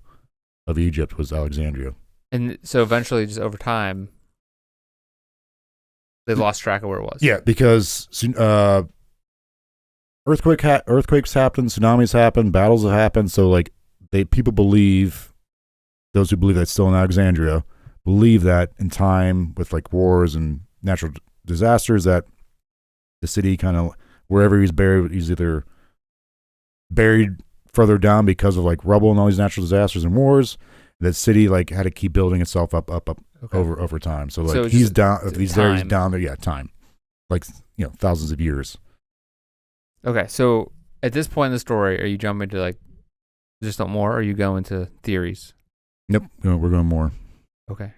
of Egypt was Alexandria. And so eventually, just over time, they lost track of where it was. Yeah, because earthquakes happen, tsunamis happen, battles have happened. So like people believe, those who believe that's still in Alexandria, believe that in time with like wars and natural disasters, that the city kind of, wherever he's buried, he's either buried further down because of like rubble and all these natural disasters and wars. That city like had to keep building itself up over time. So like he's down, if he's there, he's down there. Yeah, time, like, thousands of years. Okay, so at this point in the story, are you jumping to like just not more, or are you going to theories? Nope, no, we're going more. Okay,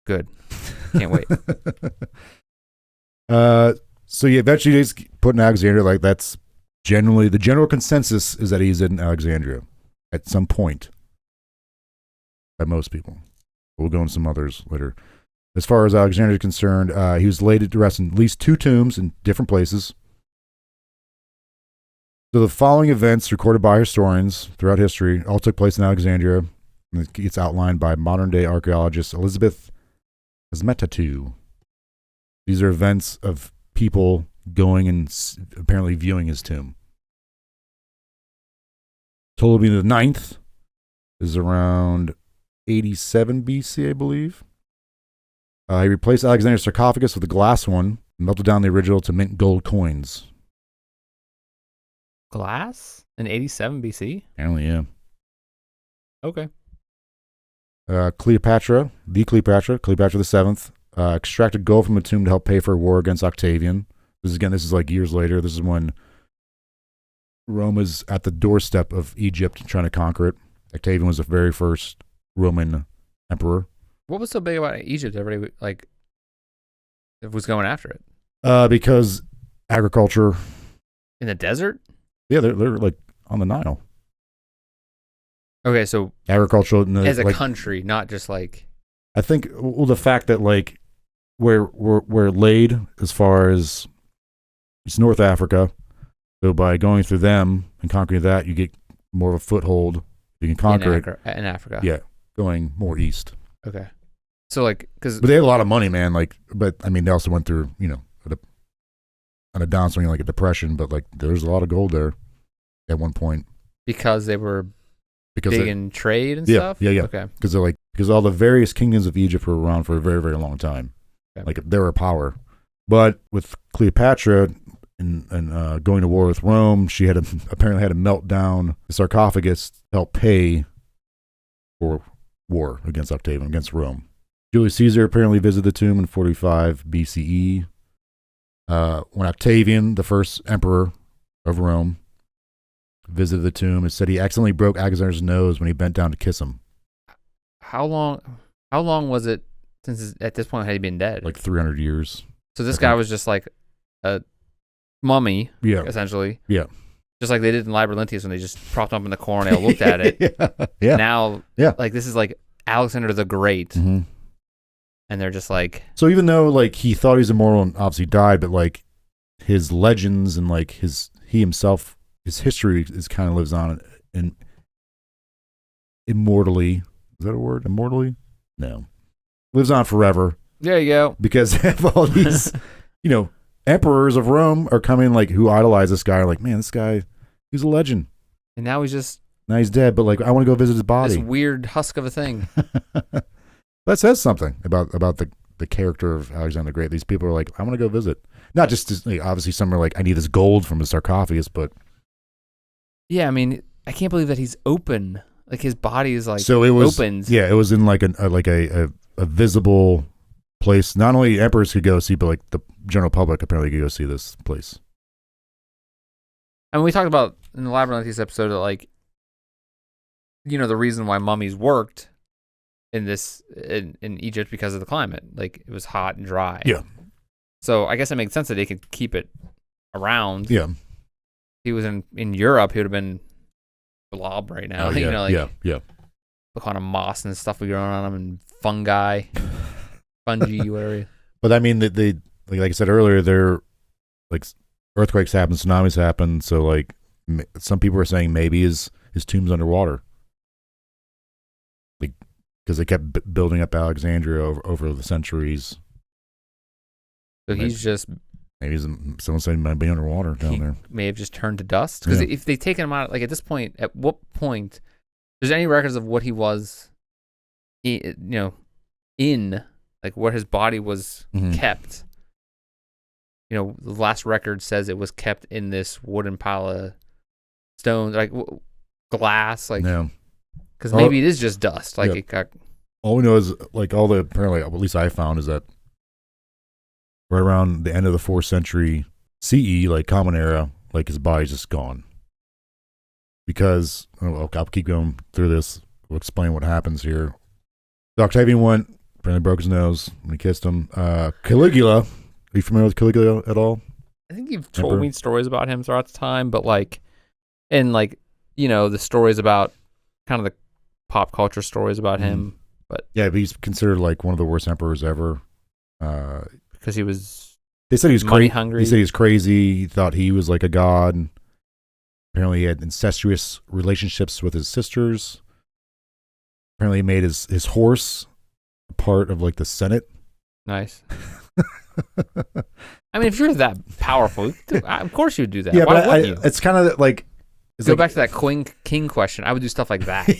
good. Can't wait. So yeah, eventually he's put in Alexandria. Like, that's generally the general consensus, is that he's in Alexandria at some point. By most people. We'll go into some others later. As far as Alexandria is concerned, he was laid to rest in at least 2 tombs in different places. So the following events recorded by historians throughout history all took place in Alexandria. And it's outlined by modern-day archaeologist Elizabeth Asmetatu. These are events of people going and apparently viewing his tomb. Ptolemy the 9th is around 87 BC, I believe. He replaced Alexander's sarcophagus with a glass one, and melted down the original to mint gold coins. Glass? In 87 BC? Apparently, yeah. Okay. Cleopatra the 7th, extracted gold from a tomb to help pay for a war against Octavian. This is like years later. This is when Rome is at the doorstep of Egypt trying to conquer it. Octavian was the very first Roman emperor. What was so big about Egypt? Everybody was going after it. Because agriculture in the desert. Yeah, they're like on the Nile. Okay, so agricultural as a country, not just like. I think the fact that like we're laid as far as it's North Africa, so by going through them and conquering that, you get more of a foothold. You can conquer it in Africa. Yeah. Going more east. Okay. So like, but they had a lot of money, man. Like, but I mean, they also went through, on a downswing, like a depression, but like there's a lot of gold there at one point. Because they were big in trade and stuff? Yeah. Okay. Because all the various kingdoms of Egypt were around for a very, very long time. Okay. Like, they were a power. But with Cleopatra and going to war with Rome, she apparently had to melt down the sarcophagus to help pay for war against Octavian, against Rome. Julius Caesar apparently visited the tomb in 45 BCE. When Octavian, the first emperor of Rome, visited the tomb. It said he accidentally broke Alexander's nose when he bent down to kiss him. How long was it since at this point had he been dead? Like 300 years. So this guy was just like a mummy, essentially. Yeah. Just like they did in Labyrinthus when they just propped up in the corner and they all looked at it. Yeah. Now, like this is like Alexander the Great. Mm-hmm. And they're just like... So even though like he thought he was immortal and obviously died, but like his legends and like he himself, his history is kind of lives on and immortally. Is that a word? Immortally? No. Lives on forever. There you go. Because of all these, emperors of Rome are coming like who idolize this guy are like, man, this guy, he's a legend. And now he's dead, but like I want to go visit his body. This weird husk of a thing. That says something about the character of Alexander the Great. These people are like, I want to go visit. Not just like, obviously some are like, I need this gold from his sarcophagus, but yeah, I mean, I can't believe that he's open. Like his body is like so it was opens. Yeah, it was in like a visible place. Not only emperors could go see, but like the general public apparently could go see this place. I mean, we talked about in the Labyrinthus episode that like, the reason why mummies worked in Egypt because of the climate. Like it was hot and dry. Yeah. So I guess it makes sense that they could keep it around. Yeah. If he was in Europe, he would have been blob right now. Yeah. The kind of moss and stuff growing on him and fungi, whatever. But I mean, they like I said earlier, they're like earthquakes happen, tsunamis happen. So like some people are saying maybe his tomb's underwater. Like, because they kept building up Alexandria over the centuries. So he's just... Maybe someone said he might be underwater down there. May have just turned to dust. Because if they've taken him out, like at this point, at what point... There's any records of what he was, in, like where his body was kept. The last record says it was kept in this wooden pile of stones, like glass, like... Yeah. Because maybe it is just dust. Like it got... All we know is, like, apparently, at least I found, is that right around the end of the 4th century CE, like Common Era, like his body's just gone. Because, I'll keep going through this. We'll explain what happens here. So Octavian went, apparently broke his nose when he kissed him. Caligula, are you familiar with Caligula at all? I think you've told me stories about him throughout the time, but the stories about kind of the pop culture stories about him. But yeah, but he's considered like one of the worst emperors ever. Because he was... They said he was money hungry. He said he was crazy. He thought he was like a god. Apparently he had incestuous relationships with his sisters. Apparently he made his horse a part of like the Senate. Nice. I mean, if you're that powerful, of course you would do that. Yeah, Why wouldn't you? It's kind of like... Go back to that king question. I would do stuff like that.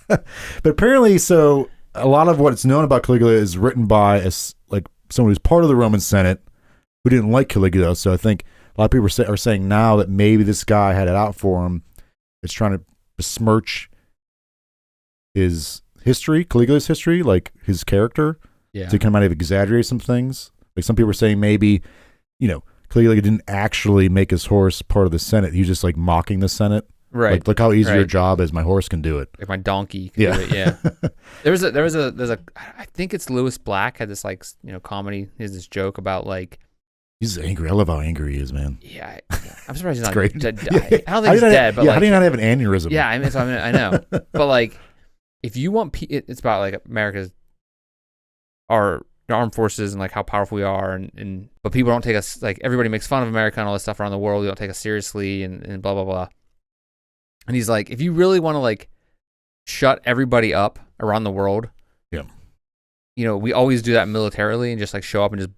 But apparently, so a lot of what's known about Caligula is written by someone who's part of the Roman Senate who didn't like Caligula. So I think a lot of people are saying now that maybe this guy had it out for him. It's trying to besmirch his history, Caligula's history, like his character. Yeah. So he kind of might have exaggerated some things. Like some people are saying maybe, Caligula didn't actually make his horse part of the Senate. He was just like mocking the Senate. Right. Like, look how easy your job is. My horse can do it. Like my donkey can do it. Yeah. There's a I think it's Lewis Black had this comedy. He has this joke about like he's angry. I love how angry he is, man. Yeah. I'm surprised he's not great. dead. I don't think he's dead. But how do you not have an aneurysm? Yeah. I know. But like, if you want, it's about like America's our armed forces and like how powerful we are, but people don't take us, like everybody makes fun of America and all this stuff around the world. We don't take us seriously and blah blah blah. And he's like, if you really want to like shut everybody up around the world, we always do that militarily and just like show up and just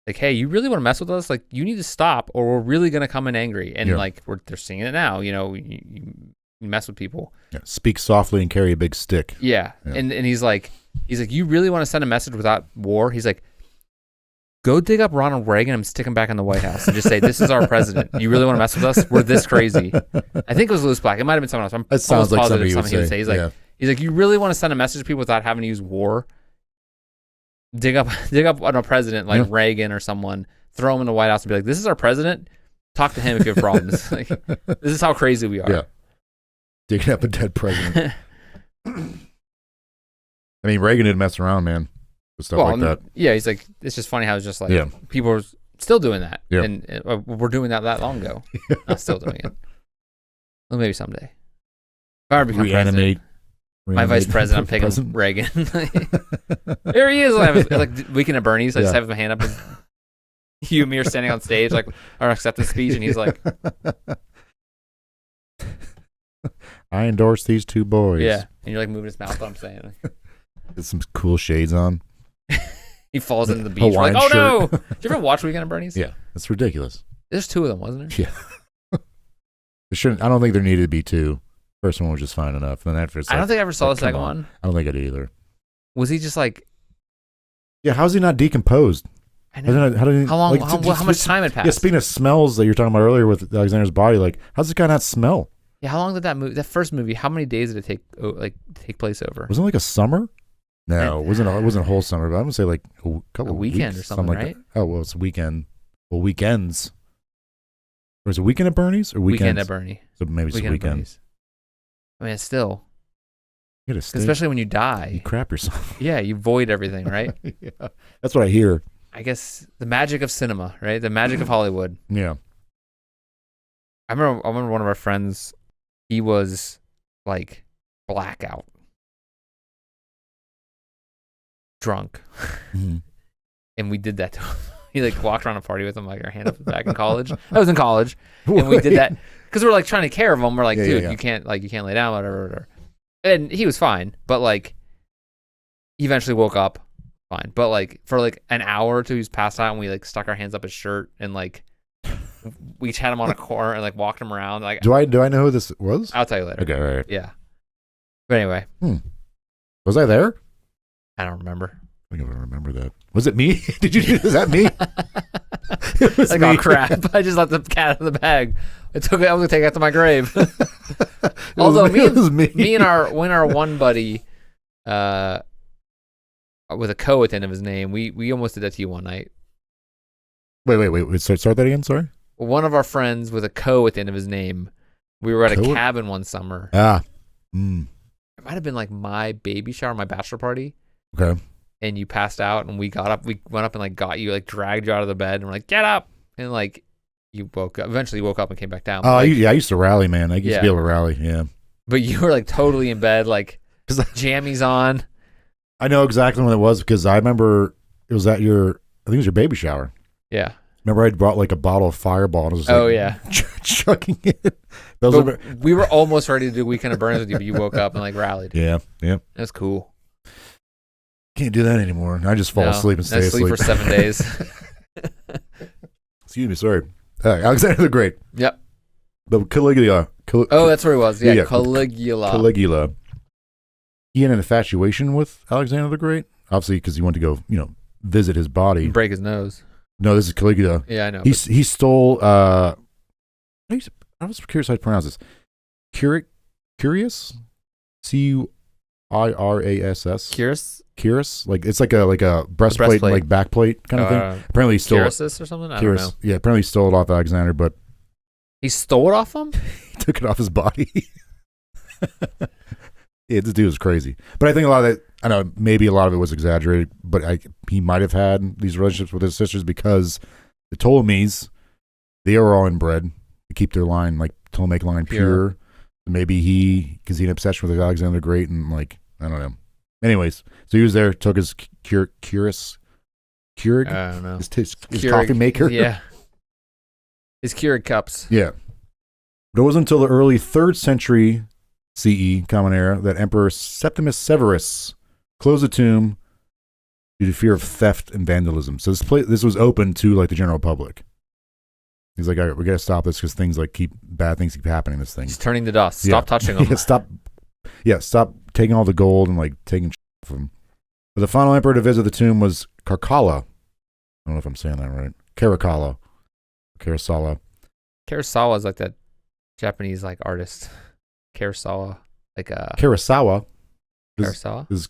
like, hey, you really want to mess with us? Like, you need to stop, or we're really gonna come in angry. And like they're seeing it now. You mess with people. Yeah. Speak softly and carry a big stick. Yeah. And he's like, you really want to send a message without war? He's like, go dig up Ronald Reagan and stick him back in the White House and just say, this is our president. You really want to mess with us? We're this crazy. I think it was Lewis Black. It might have been someone else. I'm that sounds like positive something he would say. He's like, you really want to send a message to people without having to use war? Dig up on a president like Reagan or someone, throw him in the White House and be like, this is our president. Talk to him if you have problems. Like, this is how crazy we are. Yeah. Digging up a dead president. I mean, Reagan didn't mess around, man, with stuff like that. Yeah, he's like, it's just funny how it's just like Yeah. people are still doing that, Yeah. and we're doing that long ago. Not still doing it. Well, maybe someday. If I ever become president, my vice president, I'm picking Reagan. There he is. Like Weekend at Bernie's. I just have my hand up. And you and me are standing on stage, like our acceptance speech, and he's like, I endorse these two boys. yeah. And you're like moving his mouth. What I'm saying. Get some cool shades on. He falls into the beach. We're like, oh no! Did you ever watch Weekend at Bernie's? Yeah, that's ridiculous. There's 2 of them, wasn't there? Yeah. There shouldn't. I don't think there needed to be 2. First one was just fine enough. Then after, it's I like, don't think I ever saw the second one. I don't think I did either. Was he just like? Yeah, how's he not decomposed? I know. How long? How much time had passed? Yeah, speaking of smells that you were talking about earlier with Alexander's body, like, how's this guy not smell? Yeah, how long did that first movie? How many days did it take place over? Wasn't it like a summer? No, it wasn't a whole summer, but I'm gonna say like a couple a weekend weeks, or something, like right? That. Oh well, it's a weekend. Well, weekends. Or is it Weekend at Bernie's or weekends? Weekend at Bernie. So maybe it's a weekend. I mean, it's still, You gotta especially when you die. You crap yourself. Yeah, you void everything, right? Yeah, that's what I hear. I guess the magic of cinema, right? The magic of Hollywood. Yeah. I remember one of our friends. He was like blackout, drunk, and we did that to him. He like walked around a party with him, like our hand up back in college. I was in college, and we did that because we were like trying to care of him. We're like, dude, you can't lay down, whatever. And he was fine, but like, he eventually woke up fine. But like for like an hour or two, he was passed out, and we like stuck our hands up his shirt and like. We each had him on a corner and like walked him around. Like, do I know who this was? I'll tell you later. Okay, all right. Yeah. But anyway, was I there? I don't remember. I don't remember that. Was it me? Did you do? Was that me? It was like, me. Oh crap! I just let the cat out of the bag. I was gonna take it to my grave. Although me and our one buddy, with a co at the end of his name, we almost did that to you one night. Wait. Start that again. Sorry. One of our friends with a co at the end of his name. We were at a cabin one summer. It might have been like my baby shower, my bachelor party. Okay. And you passed out, and we got up. We went up and like got you, like dragged you out of the bed, and we're like, "Get up!" And like you woke up. Eventually, woke up and came back down. Oh, like, I used to rally, man. I used to be able to rally. Yeah. But you were like totally in bed, like jammies on. I know exactly when it was because I remember it was at I think it was your baby shower. Yeah. Remember I brought like a bottle of Fireball and I was like, chucking it. We were almost ready to do Weekend at Bernie's with you, but you woke up and like rallied. Yeah. That's cool. Can't do that anymore. I just fall asleep and stay asleep for 7 days. Excuse me, sorry. Alexander the Great. Yep. But Caligula. That's where he was. Yeah, Caligula. Caligula. He had an infatuation with Alexander the Great, obviously because he wanted to go, visit his body. Break his nose. No, this is Caligula. Yeah, I know. He stole. I was curious how to pronounce this. Curious, Cuirass. Cuirass, like it's like a breastplate, and like backplate kind of thing. Apparently, he stole it or something. I don't know. Yeah, apparently he stole it off Alexander, but he stole it off him. He took it off his body. Yeah, this dude was crazy. But I think a lot of that, I know maybe a lot of it was exaggerated, but he might have had these relationships with his sisters because the Ptolemies, they are all inbred to keep their line, like Ptolemaic line pure. Maybe because he had an obsession with Alexander the Great and like, I don't know. Anyways, so he was there, took his Keurig, I don't know. his coffee maker. Yeah. His Keurig cups. Yeah. But it wasn't until the early 3rd century CE, Common Era, that Emperor Septimus Severus closed the tomb due to fear of theft and vandalism. So this was open to like the general public. He's like, all right, we got to stop this because bad things keep happening. This thing. He's turning to dust. Stop touching them. Stop taking all the gold and like taking from them. But the final emperor to visit the tomb was Caracalla. I don't know if I'm saying that right. Caracalla. Kurosawa is like that Japanese like artist. Kurosawa, like Kurosawa. Kurosawa?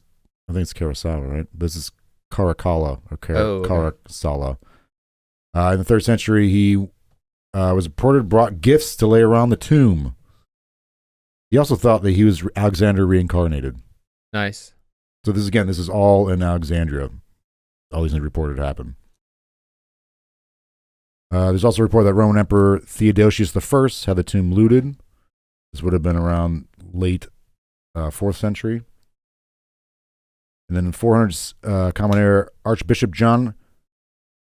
I think it's Kurosawa, right? This is Caracalla or Kurosawa. In the 3rd century, he was reported brought gifts to lay around the tomb. He also thought that he was Alexander reincarnated. Nice. So this is all in Alexandria. All these things reported happen. There's also a report that Roman Emperor Theodosius I had the tomb looted. This would have been around late 4th century. And then in 400, Common Era Archbishop John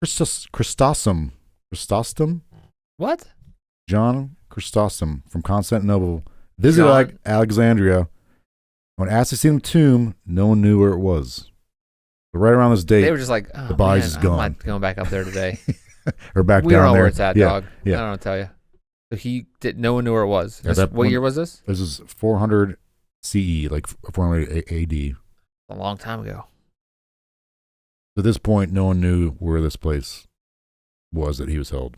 Chrysostom. What? John Chrysostom from Constantinople visited Alexandria. When asked to see the tomb, no one knew where it was. But right around this date, They were just like, oh, the body's is gone. I'm not going back up there today. Or back We down don't know there. where it's at, Yeah, dog. yeah. I don't know what to tell you. So no one knew where it was. Yeah, What year was this? This is 400 CE, like 400 AD. A long time ago. At this point, no one knew where this place was that he was held.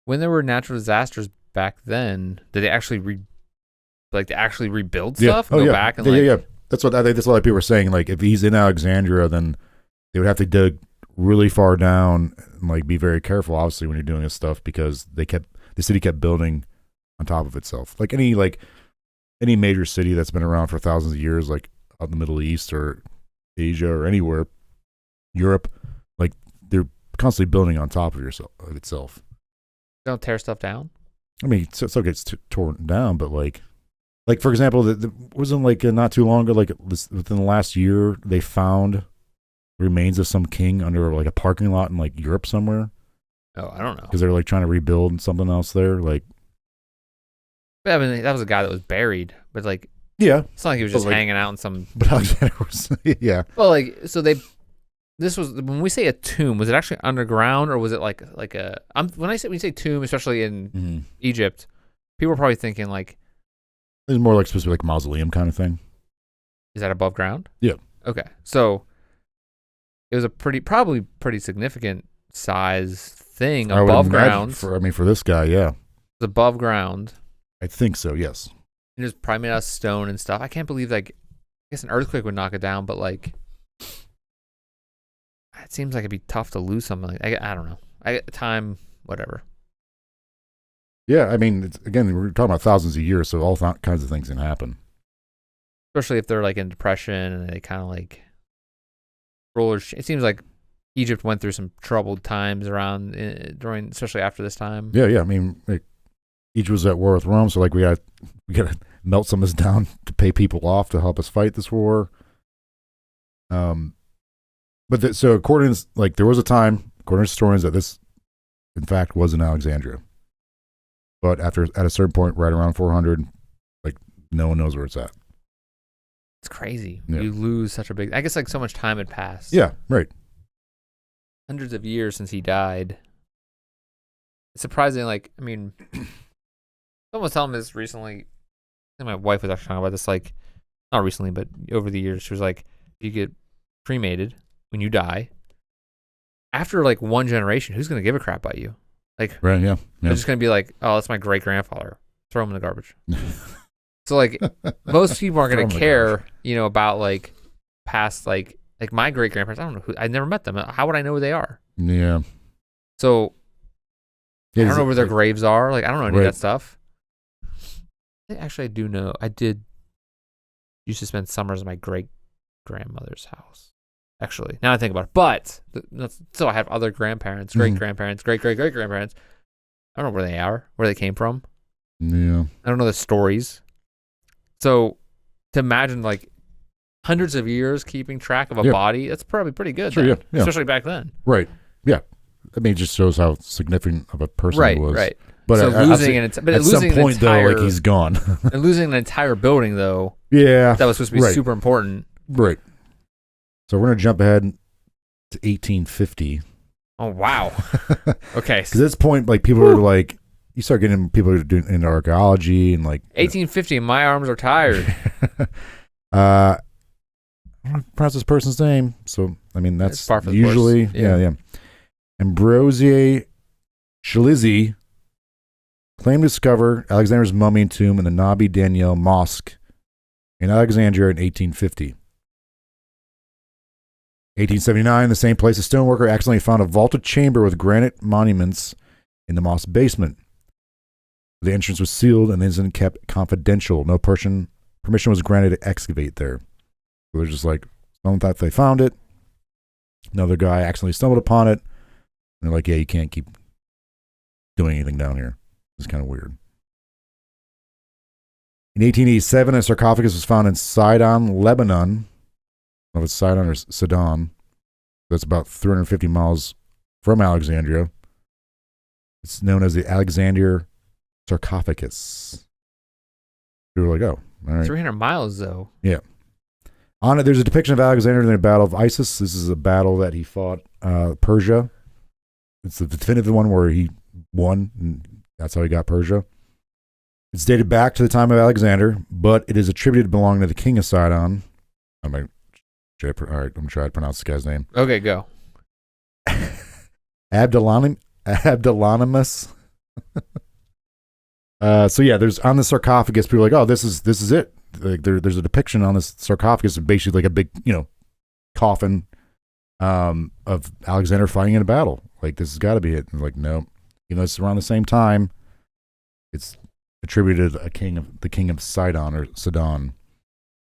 When there were natural disasters back then, did they actually rebuild Yeah. stuff? Oh, Go yeah. back and Yeah. That's what I think. That's what people were saying. Like, if he's in Alexandria, then they would have to dig really far down and like be very careful, obviously, when you're doing this stuff, because the city kept building on top of itself. Like any major city that's been around for thousands of years, like out in the Middle East or Asia or anywhere, Europe, like they're constantly building on top of itself. Don't tear stuff down. I mean, so it gets torn down, but like for example, wasn't like not too long ago, like within the last year, they found remains of some king under like a parking lot in like Europe somewhere. Oh, I don't know. Because they're like trying to rebuild something else there. Like, But, I mean, that was a guy that was buried, but like, yeah, it's not like he was just hanging out in some. But Alexander was, yeah. Well, like, so this was when we say a tomb. Was it actually underground, or was it like a? When you say tomb, especially in Egypt, people are probably thinking like, it's more like supposed to be like mausoleum kind of thing. Is that above ground? Yeah. Okay, so it was probably pretty significant size thing above ground. For this guy, yeah, it's above ground. I think so. Yes. It was probably made out of stone and stuff. I can't believe like, I guess an earthquake would knock it down, but like, it seems like it'd be tough to lose something like I don't know. Time, whatever. Yeah, I mean, again, we're talking about thousands of years, so all kinds of things can happen. Especially if they're like in depression and they kind of like rollers. It seems like Egypt went through some troubled times during, especially after this time. Yeah. I mean, like, Egypt was at war with Rome, so like we got to melt some of this down to pay people off to help us fight this war. So according to, like, there was a time, according to historians, that this, in fact, was in Alexandria. But at a certain point, right around 400, like, no one knows where it's at. It's crazy. Yeah. You lose such a big. I guess like so much time had passed. Yeah, right. Hundreds of years since he died. It's surprising. Like, I mean, someone was telling me this recently. And my wife was actually talking about this, like, not recently, but over the years. She was like, if you get cremated when you die, after like one generation, who's going to give a crap about you? Like, right, yeah. They're just going to be like, oh, that's my great grandfather. Throw him in the garbage. So like, most people aren't going to care, about like past, like my great grandparents. I don't know who. I never met them. How would I know who they are? Yeah. So I don't know where their graves are. Like, I don't know any of that stuff. Actually, I do know. I did used to spend summers at my great grandmother's house. Actually, now I think about it. But so I have other grandparents, great grandparents, great great great grandparents. I don't know where they are, where they came from. Yeah. I don't know the stories. So to imagine like hundreds of years keeping track of a body, that's probably pretty good. Sure, yeah. Especially back then. Right. Yeah. I mean, it just shows how significant of a person he was. Right. But so losing at some point, though, like, he's gone. And losing an entire building, though. Yeah. That was supposed to be super important. Right. So we're going to jump ahead to 1850. Oh, wow. Okay. Because at this point, like, people are like, you start getting people doing into archaeology and like 1850. My arms are tired. I don't pronounce this person's name, so I mean that's usually yeah. Ambroise Chalizi claimed to discover Alexander's mummy and tomb in the Nabi Daniel Mosque in Alexandria in 1850. 1879, the same place, a stoneworker accidentally found a vaulted chamber with granite monuments in the mosque basement. The entrance was sealed and the incident kept confidential. No permission was granted to excavate there. So they're just like, someone thought they found it. Another guy accidentally stumbled upon it. And they're like, yeah, you can't keep doing anything down here. It's kind of weird. In 1887, a sarcophagus was found in Sidon, Lebanon. I don't know if it's Sidon or Sidon. That's about 350 miles from Alexandria. It's known as the Alexander sarcophagus. We were like, oh, all right. 300 miles, though. Yeah. On it, there's a depiction of Alexander in the Battle of Issus. This is a battle that he fought Persia. It's the definitive one where he won, and that's how he got Persia. It's dated back to the time of Alexander, but it is attributed to belonging to the king of Sidon. All right, I'm going to try to pronounce this guy's name. Okay, go. Abdolonymus. So yeah, there's on the sarcophagus, people are like, oh, this is it. Like there's a depiction on this sarcophagus of basically like a big, coffin of Alexander fighting in a battle. Like, this has got to be it. And like, no, it's around the same time. It's attributed to the king of Sidon or Sidon.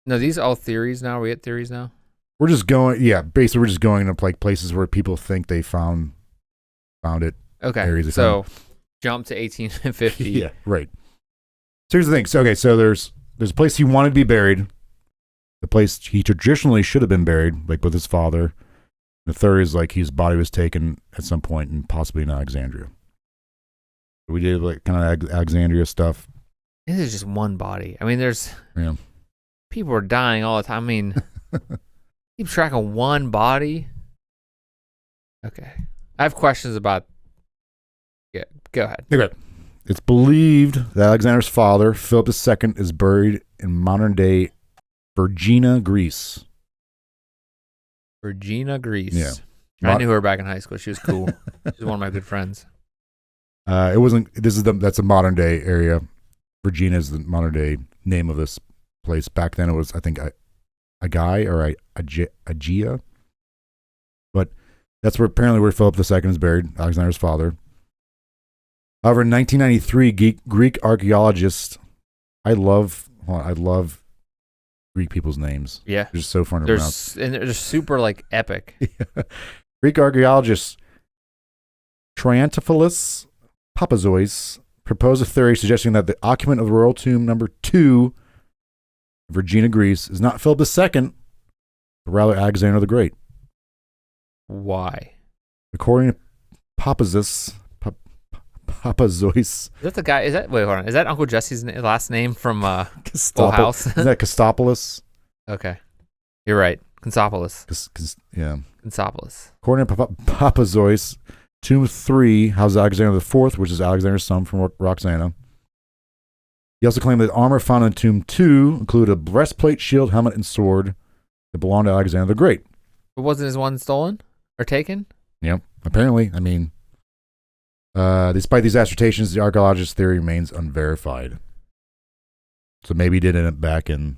No, these are all theories now. Are we at theories now? We're just going, basically we're just going to like places where people think they found it. Okay, so jump to 1850. Yeah, right. So here's the thing. So there's a place he wanted to be buried. The place he traditionally should have been buried, like with his father. The third is like his body was taken at some point and possibly in Alexandria. We did like kind of Alexandria stuff. This is just one body. I mean, people are dying all the time. I mean, keep track of one body. Okay. I have questions about. Yeah, go ahead. Okay. It's believed that Alexander's father, Philip II, is buried in modern-day Vergina, Greece. Vergina, Greece. Yeah. I knew her back in high school. She was cool. She's one of my good friends. It wasn't. That's a modern-day area. Vergina is the modern-day name of this place. Back then, it was, I think, a guy or Aegea. But that's where Philip II is buried, Alexander's father. However, in 1993, Greek archaeologists, I love Greek people's names. Yeah. They're just so fun to pronounce. And they're super, like, epic. Yeah. Greek archaeologist Chrysopoulos Papazois proposed a theory suggesting that the occupant of the royal tomb number 2, Vergina, Greece, is not Philip II, but rather Alexander the Great. Why? According to Papazois. Is that the guy? Wait, hold on. Is that Uncle Jesse's last name from Full House? Isn't that Chrysopoulos? Okay. You're right. Chrysopoulos. Yeah. Chrysopoulos. According to Papazois, Tomb 3 houses Alexander IV, which is Alexander's son from Roxana. He also claimed that armor found in Tomb 2 included a breastplate, shield, helmet, and sword that belonged to Alexander the Great. But wasn't his one stolen or taken? Yep. Apparently. I mean, despite these assertions, the archaeologist's theory remains unverified. So maybe he did end up back in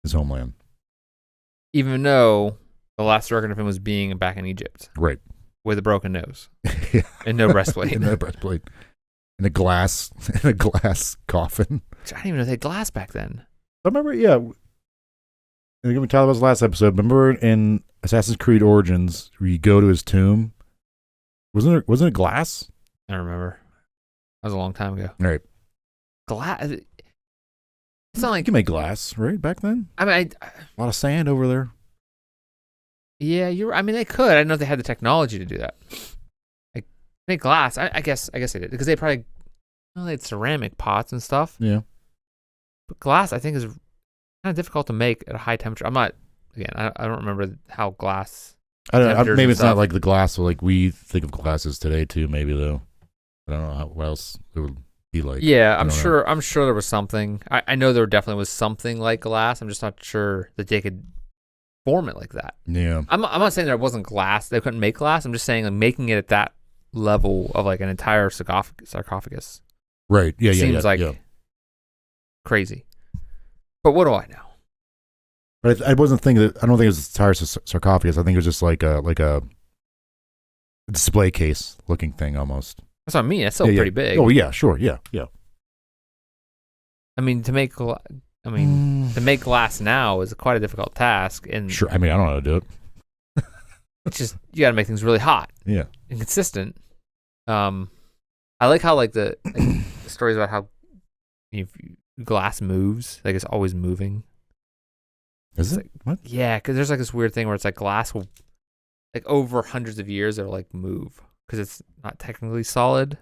his homeland. Even though the last record of him was being back in Egypt. Right. With a broken nose. Yeah. And no breastplate. And no breastplate. In a glass coffin. Which I didn't even know they had glass back then. I remember, yeah. I think we talked about this last episode. Remember in Assassin's Creed Origins where you go to his tomb? Wasn't it glass? I don't remember. That was a long time ago. All right. Glass. It's not like you can make glass, right? Back then. I mean, a lot of sand over there. Yeah, I mean, they could. I don't know if they had the technology to do that. Like make glass. I guess they did because they probably they had ceramic pots and stuff. Yeah. But glass, I think, is kind of difficult to make at a high temperature. I'm not. Again, I don't remember how glass. I don't know. Maybe it's not like the glass like we think of glasses today too. Maybe though. I don't know what else it would be like. Yeah, I'm sure there was something. I know there definitely was something like glass. I'm just not sure that they could form it like that. Yeah. I'm not saying there wasn't glass. They couldn't make glass. I'm just saying like making it at that level of like an entire sarcophagus. Right. Yeah. Seems like crazy. But what do I know? But I wasn't thinking that. I don't think it was an entire sarcophagus. I think it was just like a display case looking thing almost. That's what I mean. It's still pretty big. Oh yeah, sure, yeah. I mean, to make glass now is quite a difficult task, and Sure. I mean, I don't know how to do it. it's just you got to make things really hot. Yeah. And consistent. I like how the stories about how glass moves, like it's always moving. Is it? What? Yeah, because there's like this weird thing where it's like glass will, like over hundreds of years, it'll like move because it's not technically solid.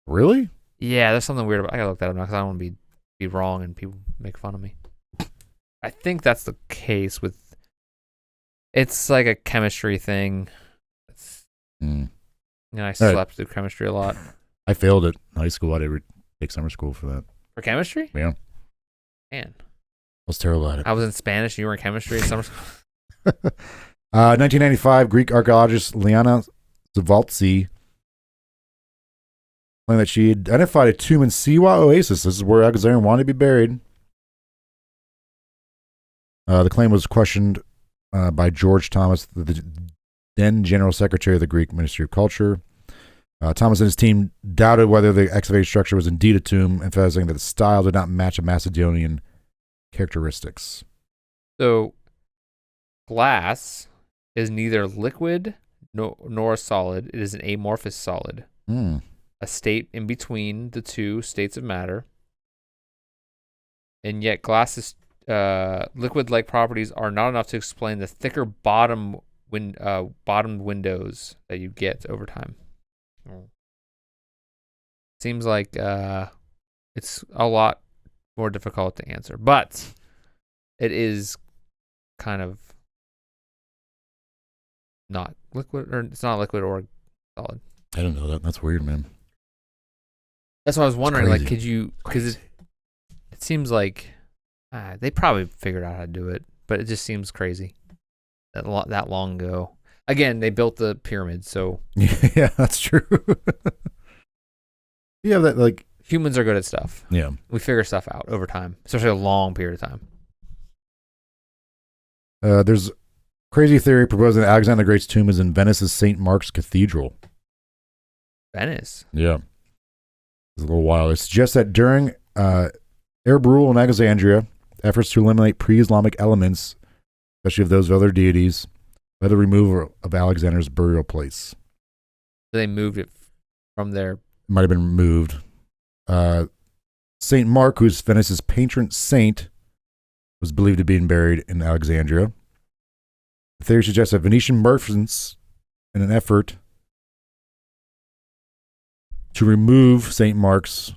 Really? Yeah, there's something weird about. I gotta look that up now because I don't want to be wrong and people make fun of me. I think that's the case with. It's like a chemistry thing. I slept through chemistry a lot. I failed it in high school. I did take summer school for that. For chemistry? Yeah. Man. I was terrible at it. I was in Spanish and you were in chemistry in summer school. 1995, Greek archaeologist Liana Zavaltsi claimed that she identified a tomb in Siwa Oasis. This is where Alexander wanted to be buried. The claim was questioned by George Thomas, the then General Secretary of the Greek Ministry of Culture. Thomas and his team doubted whether the excavated structure was indeed a tomb, emphasizing that the style did not match a Macedonian characteristics. So, glass is neither liquid nor solid. It is an amorphous solid, a state in between the two states of matter. And yet, glass's liquid-like properties are not enough to explain the thicker bottomed windows that you get over time. Seems like it's a lot more difficult to answer, but it is kind of not liquid, or it's not liquid or solid. I didn't know that. That's weird, man. That's what I was wondering. Like, could you? Because it seems like they probably figured out how to do it, but it just seems crazy that long ago. Again, they built the pyramids, so yeah, that's true. Yeah, that like humans are good at stuff. Yeah, we figure stuff out over time, especially a long period of time. There's a crazy theory proposing that Alexander the Great's tomb is in Venice's St. Mark's Cathedral. Venice? Yeah. It's a little wild. It suggests that during Arab rule in Alexandria, efforts to eliminate pre-Islamic elements, especially of those of other deities, led to the removal of Alexander's burial place. So they moved it from there. Might have been moved. St. Mark, who's Venice's patron saint, was believed to be buried in Alexandria. The theory suggests that Venetian merchants, in an effort to remove St. Mark's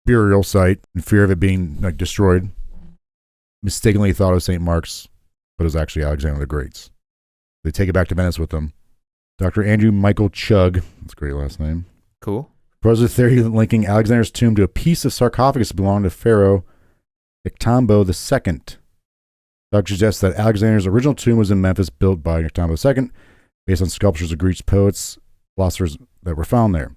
burial site in fear of it being destroyed, mistakenly thought it was St. Mark's, but it was actually Alexander the Great's. They take it back to Venice with them. Dr. Andrew Michael Chugg, that's a great last name. Cool. Proposed a theory linking Alexander's tomb to a piece of sarcophagus belonging to Pharaoh Nectambo II. Dr. suggests that Alexander's original tomb was in Memphis, built by Nectambo II, based on sculptures of Greek poets, philosophers that were found there.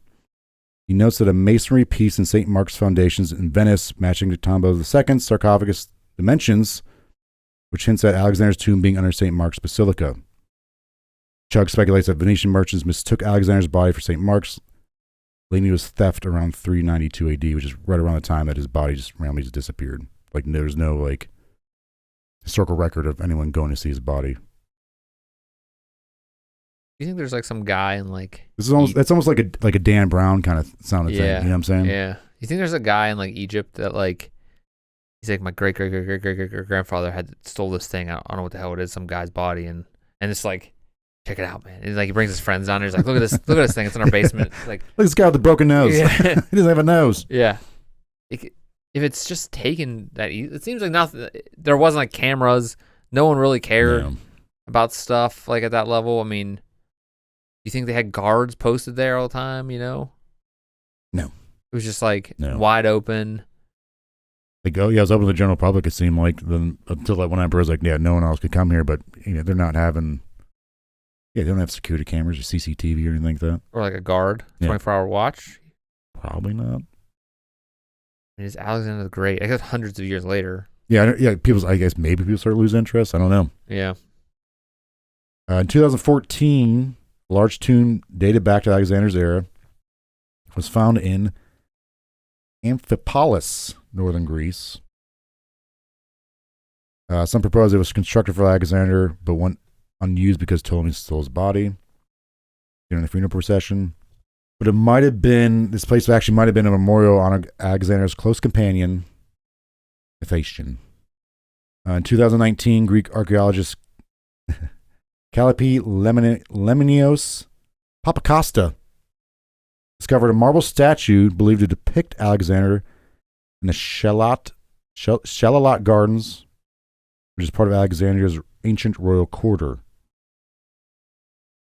He notes that a masonry piece in St. Mark's foundations in Venice, matching Nectambo II's sarcophagus dimensions, which hints at Alexander's tomb being under St. Mark's Basilica. Chugg speculates that Venetian merchants mistook Alexander's body for St. Mark's, leading to his theft around 392 AD, which is right around the time that his body just randomly just disappeared. Like, there's no historical record of anyone going to see his body. You think there's some guy in that's almost like a Dan Brown kind of sounding thing. You know what I'm saying? Yeah. You think there's a guy in Egypt that he's like, my great grandfather had stole this thing. I don't know what the hell it is. Some guy's body, and it's like, check it out, man. He's he brings his friends down here. He's like, look at this thing. It's in our basement. Look at this guy with the broken nose. Yeah. He doesn't have a nose. Yeah. If it's just taken that easy, it seems like nothing. There wasn't cameras. No one really cared about stuff at that level. I mean, you think they had guards posted there all the time? No. It was just wide open. It was open to the general public. It seemed like until that one emperor was no one else could come here. But they're not having. Yeah, they don't have security cameras or CCTV or anything like that. Or a guard, 24-hour watch. Probably not. It is Alexander the Great. I guess hundreds of years later. Yeah. I guess maybe people start losing interest. I don't know. Yeah. In 2014, a large tomb dated back to Alexander's era was found in Amphipolis, northern Greece. Some propose it was constructed for Alexander, but went unused because Ptolemy stole his body during the funeral procession. But it might have been, this place actually might have been a memorial on Alexander's close companion, Ephesian. In 2019, Greek archaeologist Kallipi Lemenios Papacosta discovered a marble statue believed to depict Alexander in the Shalat Gardens, which is part of Alexandria's ancient royal quarter.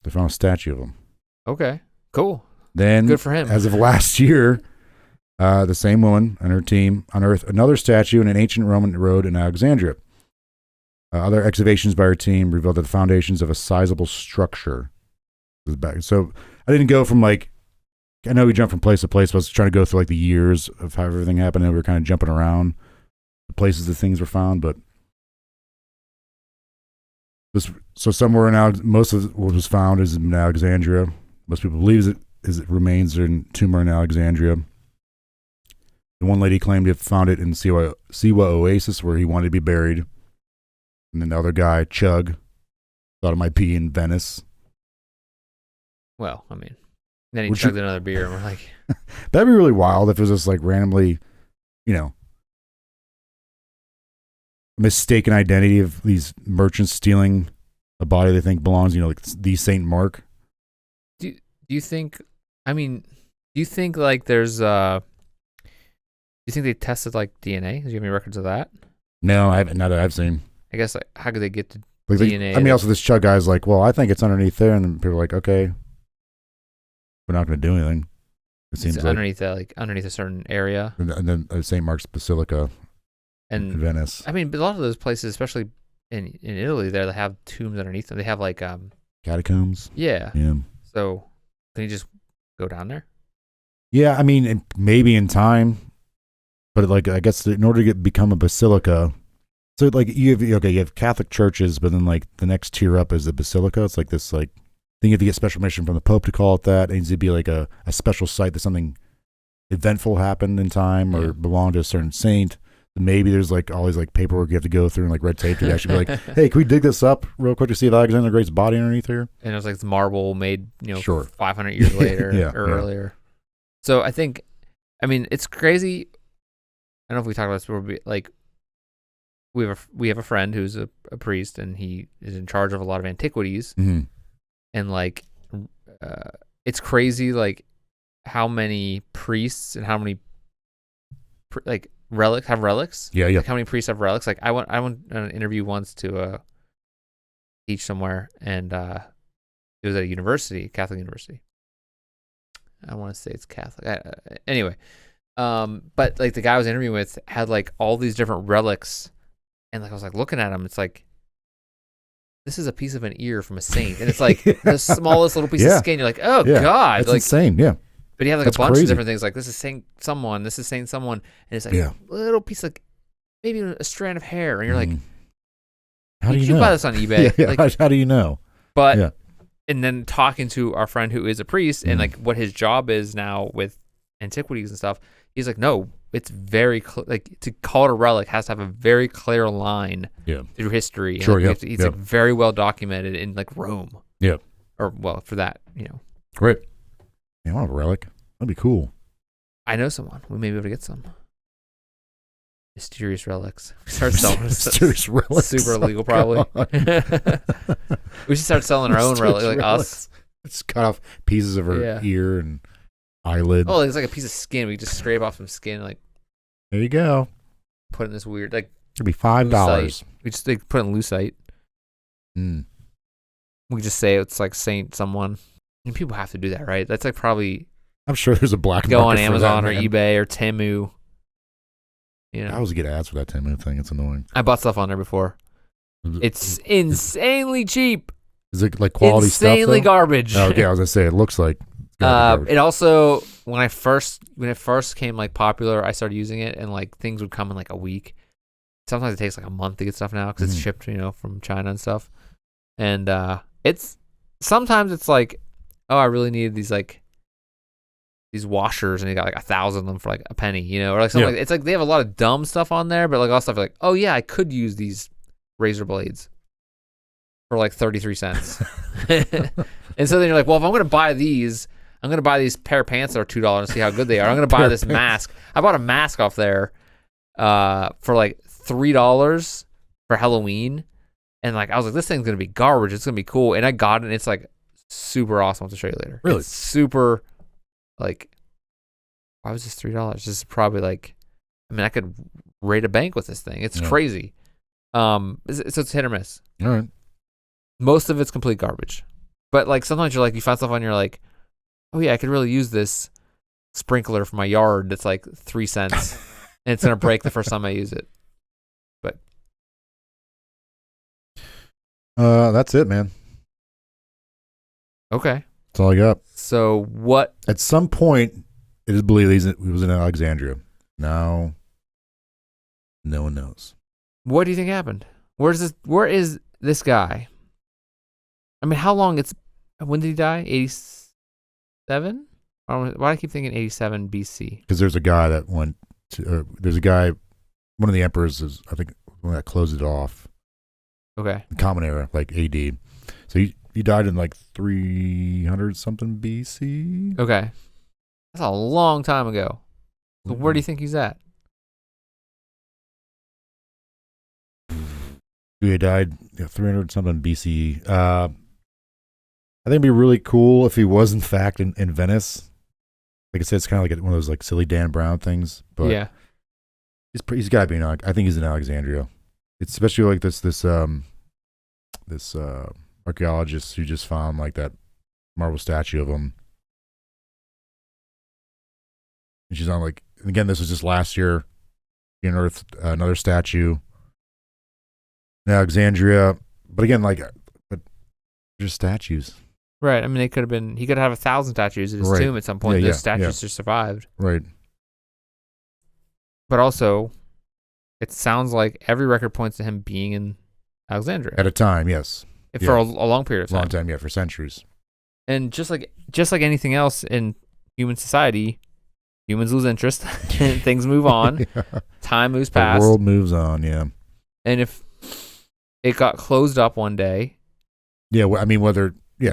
They found a statue of him. Okay, cool. Then, good for him. As of last year, the same woman and her team unearthed another statue in an ancient Roman road in Alexandria. Other excavations by her team revealed the foundations of a sizable structure. So I didn't go from I know we jumped from place to place, but I was trying to go through the years of how everything happened, and we were kind of jumping around the places that things were found. But so somewhere in most of what was found is in Alexandria. Most people believe it remains in Tumor in Alexandria. The one lady claimed to have found it in Siwa Oasis, where he wanted to be buried. And then the other guy, Chug, thought it might be in Venice. Well, I mean, then he chugged another beer, and we're like... That'd be really wild if it was just randomly, mistaken identity of these merchants stealing a body they think belongs, the Saint Mark. Do you think, do you think there's, do you think they tested DNA? Do you have any records of that? No, I haven't, not that I've seen. I guess how could they get to DNA? Also this Chug guy's well, I think it's underneath there, and then people are okay, we're not going to do anything. It seems underneath underneath a certain area, and then St. Mark's Basilica in Venice. But a lot of those places, especially in Italy, they have tombs underneath them. They have catacombs. Yeah. Yeah. So can you just go down there? Yeah, maybe in time, but I guess in order to become a basilica. So you have Catholic churches, but then the next tier up is the basilica. It's this thing you have to get special permission from the Pope to call it that. It needs to be a special site that something eventful happened in time or belonged to a certain saint. Maybe there's all these paperwork you have to go through and red tape to actually be hey, can we dig this up real quick to see if Alexander the Great's body underneath here? And it was it's marble made 500 years later or earlier. So I think, it's crazy. I don't know if we talked about this before, we have a friend who's a priest, and he is in charge of a lot of antiquities. Mm-hmm. And it's crazy how many priests and how many relics have relics. Yeah. How many priests have relics? I went on an interview once to teach somewhere, and it was at a university, Catholic university. I want to say it's Catholic. Anyway, but the guy I was interviewing with had all these different relics. And I was looking at him, it's this is a piece of an ear from a saint, and it's the smallest little piece of skin. You're oh god, that's insane. Yeah, but you have a bunch of different things. This is Saint someone, this is Saint someone, and it's a little piece maybe a strand of hair, and you're how do you should know? buy this on eBay? Yeah, how do you know? But and then talking to our friend who is a priest and what his job is now with antiquities and stuff, he's no. It's very to call it a relic has to have a very clear line through history. Sure, it's very well documented in Rome. Yeah, or for that, Great. I want a relic. That'd be cool. I know someone. We may be able to get some mysterious relics. We start selling mysterious relics. Super illegal, probably. We should start selling our own relics, us. Just cut off pieces of her ear and eyelid. Oh, it's a piece of skin. We just scrape off some skin, there you go. Put in this weird, it'd be $5. We just put it in lucite. We just say it's Saint someone. And people have to do that, right? That's probably. I'm sure there's a black go market on Amazon for or that, eBay or Temu. I always get ads for that Temu thing. It's annoying. I bought stuff on there before. It's insanely cheap. Is it quality stuff? Insanely garbage. Oh, okay, I was gonna say it looks like. It also when it first came popular, I started using it, and things would come in a week. Sometimes it takes a month to get stuff now because it's shipped, from China and stuff. And it's sometimes it's oh, I really needed these these washers, and he got like 1,000 of them for like a penny, you know, or like something. Yeah. Like, it's like they have a lot of dumb stuff on there, but like all stuff like, oh yeah, I could use these razor blades for like 33 cents. And so then you're like, well, if I'm going to buy these, I'm going to buy these pair of pants that are $2 and see how good they are. I'm going to buy this mask. I bought a mask off there for like $3 for Halloween. And like I was like, this thing's going to be garbage. It's going to be cool. And I got it, and it's like super awesome. I'll have to show you later. Really? It's super, like, why was this $3? This is probably like, I mean, I could raid a bank with this thing. It's crazy. So it's hit or miss. All right. Most of it's complete garbage. But like sometimes you're like, you find stuff on, you're like, oh yeah, I could really use this sprinkler for my yard that's like 3 cents and it's gonna break the first time I use it. But that's it, man. okay. That's all I got. So what? At some point, it is believed he was in Alexandria. Now, no one knows. What do you think happened? Where is this guy? I mean, how long when did he die? 87? Why do I keep thinking 87 BC? Because there's a guy that went to, there's a guy, one of the emperors is, I think, one that closed it off. Okay. Common Era, like AD. So he died in like 300 something BC. Okay. That's a long time ago. So where do you think he's at? He died 300 something BC. I think it'd be really cool if he was in fact in Venice. Like I said, it's kind of like one of those like silly Dan Brown things. But yeah, he's got to be in. I think he's in Alexandria. It's especially like this archaeologist who just found like that marble statue of him. And she's on like, again, this was just last year. He unearthed another statue in Alexandria, but again, like, but just statues. right. I mean, he could have 1,000 statues at his Right. tomb at some point. Yeah, Those statues just survived. Right. But also, it sounds like every record points to him being in Alexandria At a time, yes. for a long period of time. Long time, yeah, for centuries. And just like anything else in human society, humans lose interest and things move on. Yeah. Time moves The past. world moves on, yeah. And if it got closed up one day. Yeah, I mean,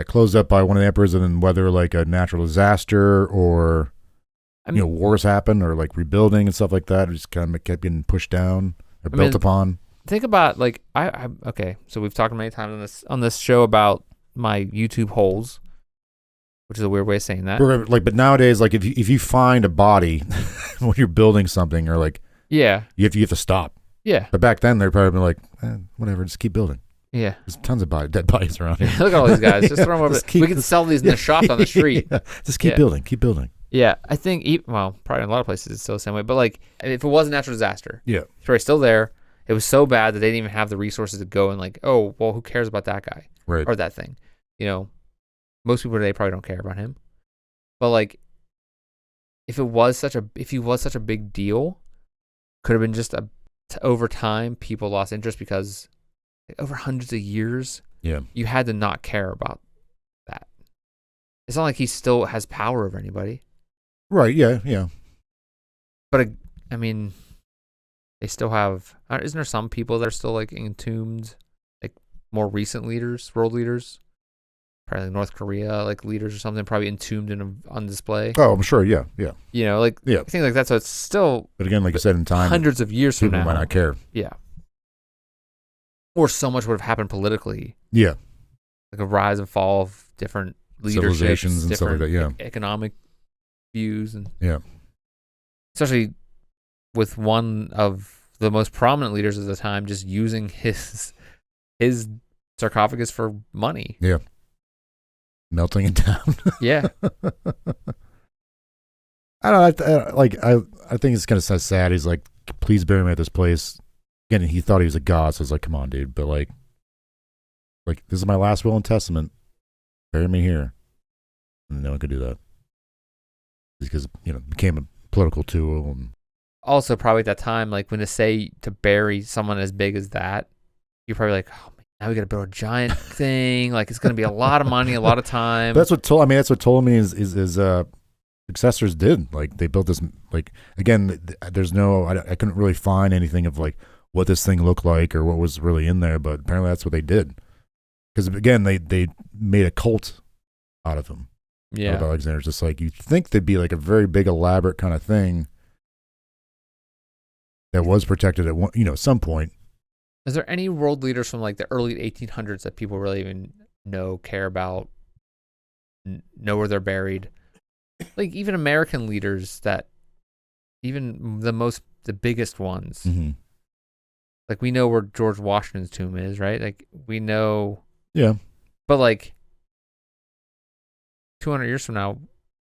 closed up by one of the emperors, and then whether like a natural disaster or, wars happen or like rebuilding and stuff like that, it just kind of kept getting pushed down or built upon. Think about like, okay, so we've talked many times on this show about my YouTube holes, which is a weird way of saying that. Like, but nowadays, like if you find a body when you're building something, or like, yeah, you have to stop. Yeah. But back then, they'd probably been like, whatever, just keep building. Yeah. There's tons of dead bodies around here. Look at all these guys. Just throw them over. We can sell these in the shops on the street. Yeah. Just keep building. Keep building. Yeah. I think, probably in a lot of places it's still the same way. But like, if it was a natural disaster, yeah, it's probably still there. It was so bad that they didn't even have the resources to go and like, oh, well, who cares about that guy? Right. Or that thing. Most people today probably don't care about him. But like, if he was such a big deal, could have been just over time, people lost interest because over hundreds of years, you had to not care about that. It's not like he still has power over anybody. Right, yeah. But, I mean, they still have, isn't there some people that are still like entombed, like more recent leaders, world leaders? Probably like North Korea, like leaders or something, probably entombed on display. Oh, I'm sure, yeah. I think like that. So it's still. But again, like I said, in time, hundreds of years from now, people might not care. Yeah. Or so much would have happened politically. Yeah. Like a rise and fall of different leaderships, civilizations and stuff like that. Yeah. Economic views and yeah. Especially with one of the most prominent leaders of the time just using his sarcophagus for money. Yeah. Melting it down. Yeah. I don't know. I think it's kind of sad. He's like, please bury me at this place. Again, he thought he was a god, so I was like, come on, dude. But like this is my last will and testament. Bury me here. And no one could do that. Because, it became a political tool. And also, probably at that time, like when to say to bury someone as big as that, you're probably like, oh man, now we got to build a giant thing. Like it's going to be a lot of money, a lot of time. That's what Ptolemy is successors did. Like they built this. Like again, there's no. I couldn't really find anything of like what this thing looked like or what was really in there. But apparently that's what they did. Because again, they made a cult out of him. Yeah. Out of Alexander. It's just like you'd think they'd be like a very big, elaborate kind of thing that was protected at one, some point. Is there any world leaders from like the early 1800s that people really even know, care about, know where they're buried? Like even American leaders that, even the biggest ones, Mm-hmm. like we know where George Washington's tomb is, right? Like we know. Yeah. But like 200 years from now,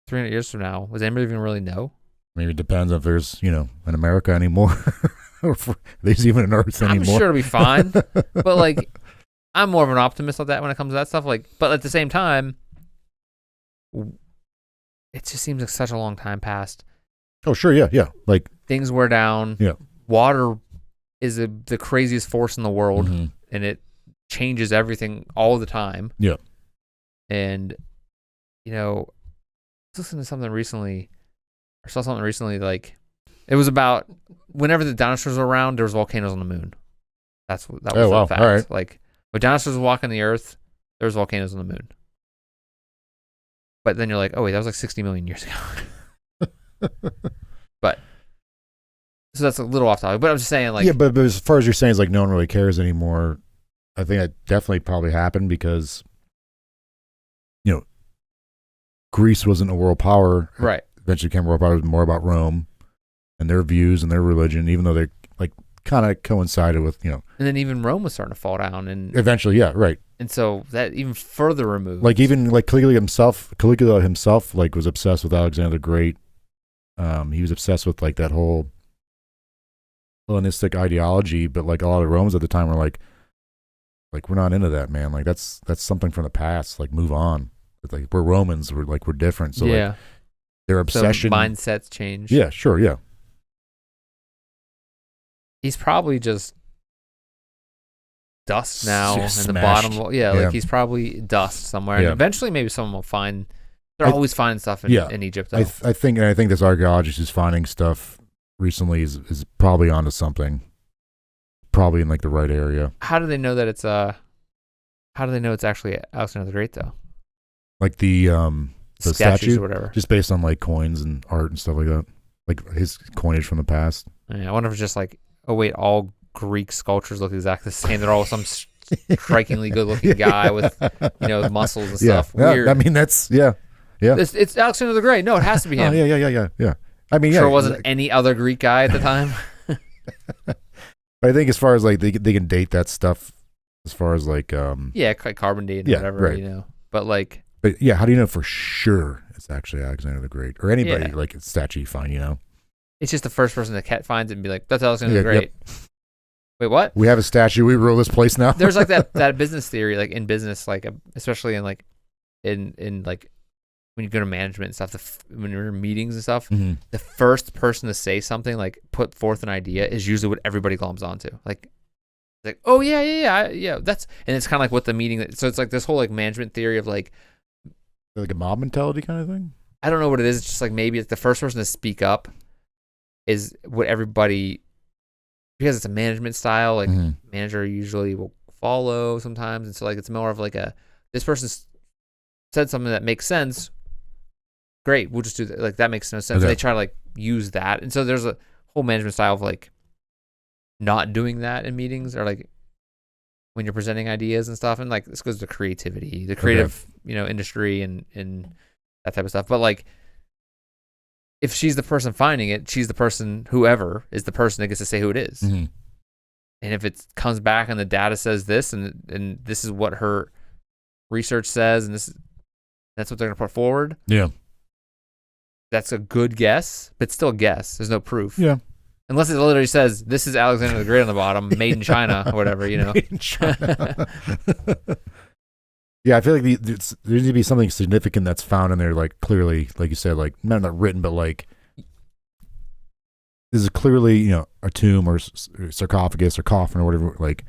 300 years from now, does anybody even really know? Maybe it depends if there's, an America anymore. Or if there's even an Earth anymore. I'm sure it'll be fine. But like, I'm more of an optimist on that when it comes to that stuff. Like, but at the same time, it just seems like such a long time passed. Oh, sure. Yeah. Yeah. Like things wear down. Yeah. Water is the craziest force in the world, mm-hmm. and it changes everything all the time. Yeah. And, I was listening to something recently, or saw something recently, like, it was about whenever the dinosaurs were around, there was volcanoes on the moon. That was the fact. All right. Like, when dinosaurs were walking the earth, there was volcanoes on the moon. But then you're like, oh wait, that was like 60 million years ago. But so that's a little off topic. But I'm just saying, like, yeah, but as far as you're saying, it's like no one really cares anymore. I think that definitely probably happened because, Greece wasn't a world power. right? Eventually became a world power. It was more about Rome and their views and their religion, even though they like kind of coincided with, And then even Rome was starting to fall down, and eventually, yeah, right. And so that even further removed. Like even like Caligula himself like was obsessed with Alexander the Great. He was obsessed with like that whole Hellenistic ideology, but like a lot of Romans at the time were like we're not into that, man. Like that's something from the past. Like move on. But, like we're Romans. We're different. So yeah, like their obsession. So mindsets change. Yeah, sure, yeah. He's probably just dust now in Just the smashed. bottom. Yeah, like he's probably dust somewhere. Yeah. And eventually, maybe someone will find. They're always finding stuff in Egypt. Though. I think this archaeologist who's finding stuff recently is probably onto something. Probably in like the right area. How do they know that it's How do they know it's actually Alexander the Great though? Like the Statues statue or whatever. Just based on like coins and art and stuff like that. Like his coinage from the past. Yeah, I wonder if it's just like, oh wait, all Greek sculptures look exactly the same. They're all some strikingly good-looking guy with muscles and stuff. Weird. I mean that's yeah. It's Alexander the Great. No, it has to be him. Oh, yeah. I mean, Sure, it wasn't any other Greek guy at the time. But I think as far as like they can date that stuff, as far as like like carbon dating, whatever, right. But like, yeah, how do you know for sure it's actually Alexander the Great or anybody like a statue you find? It's just the first person that cat finds it and be like, "That's Alexander the Great." Yep. Wait, what? We have a statue. We rule this place now. There's like that business theory, like in business, like especially in like in like when you go to management and stuff, when you're in meetings and stuff, mm-hmm. the first person to say something, like put forth an idea, is usually what everybody gloms onto. Like, oh yeah, that's, and it's kind of like what the meeting. So it's like this whole like management theory of like a mob mentality kind of thing. I don't know what it is. It's just like maybe it's the first person to speak up is what everybody, because it's a management style. Like mm-hmm. manager usually will follow sometimes, and so like it's more of like this person said something that makes sense. Great, we'll just do that. Like that makes no sense. Okay. And they try to like use that, and so there's a whole management style of like not doing that in meetings or like when you're presenting ideas and stuff. And like this goes to creativity, the creative industry and that type of stuff. But like if she's the person finding it, she's the person. Whoever is the person that gets to say who it is. Mm-hmm. And if it comes back and the data says this, and this is what her research says, and that's what they're gonna put forward. Yeah. That's a good guess, but still a guess. There's no proof. Yeah. Unless it literally says, this is Alexander the Great on the bottom, made in China, or whatever, Made in China. Yeah, I feel like there needs to be something significant that's found in there, like clearly, like you said, like not written, but like this is clearly, a tomb or sarcophagus or coffin or whatever, like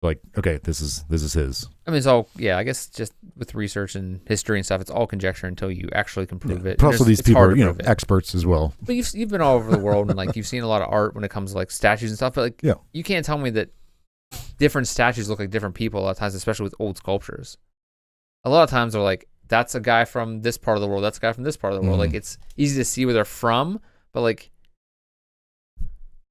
Like, okay, this is his. I mean, it's all, I guess just with research and history and stuff, it's all conjecture until you actually can prove it. But also these people are, it. experts as well. But you've been all over the world and like you've seen a lot of art when it comes to like statues and stuff. But like, you can't tell me that different statues look like different people a lot of times, especially with old sculptures. A lot of times they're like, that's a guy from this part of the world. That's a guy from this part of the world. Like, it's easy to see where they're from, but like,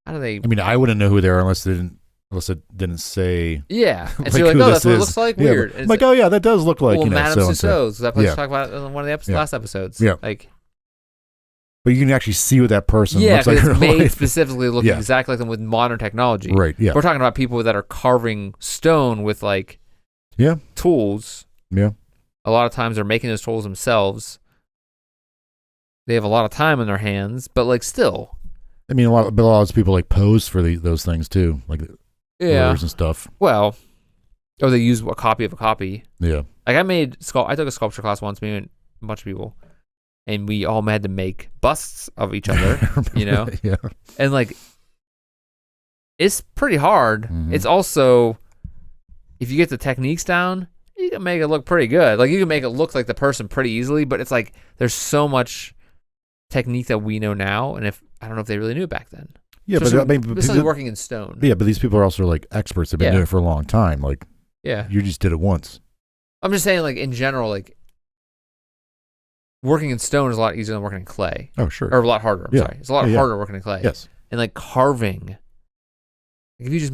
how do they? I mean, I wouldn't know who they are unless it didn't say. Yeah. And like, so you're like, oh, that's what it is. looks like? Weird. I'm like, oh, yeah, that does look like, Madame so-and-so. Tussauds. That place we talked about in one of the last episodes. Yeah. Like, but you can actually see what that person looks like. It's made specifically looking exactly like them with modern technology. Right, yeah. We're talking about people that are carving stone with like tools. Yeah. A lot of times they're making those tools themselves. They have a lot of time in their hands, but like still. I mean, a lot of those people like pose for those things too, like lawyers and stuff. Well, or they use a copy of a copy. Yeah. Like I took a sculpture class once, me and a bunch of people, and we all had to make busts of each other, Yeah. And like, it's pretty hard. Mm-hmm. It's also, if you get the techniques down, you can make it look pretty good. Like you can make it look like the person pretty easily, but it's like there's so much technique that we know now, and I don't know if they really knew it back then. Yeah, especially but I mean, especially working in stone. Yeah, but these people are also like experts. They've been doing it for a long time. Like, you just did it once. I'm just saying, like in general, like working in stone is a lot easier than working in clay. Oh, sure. Or a lot harder. I'm sorry, it's a lot harder working in clay. Yes. And like carving. If you just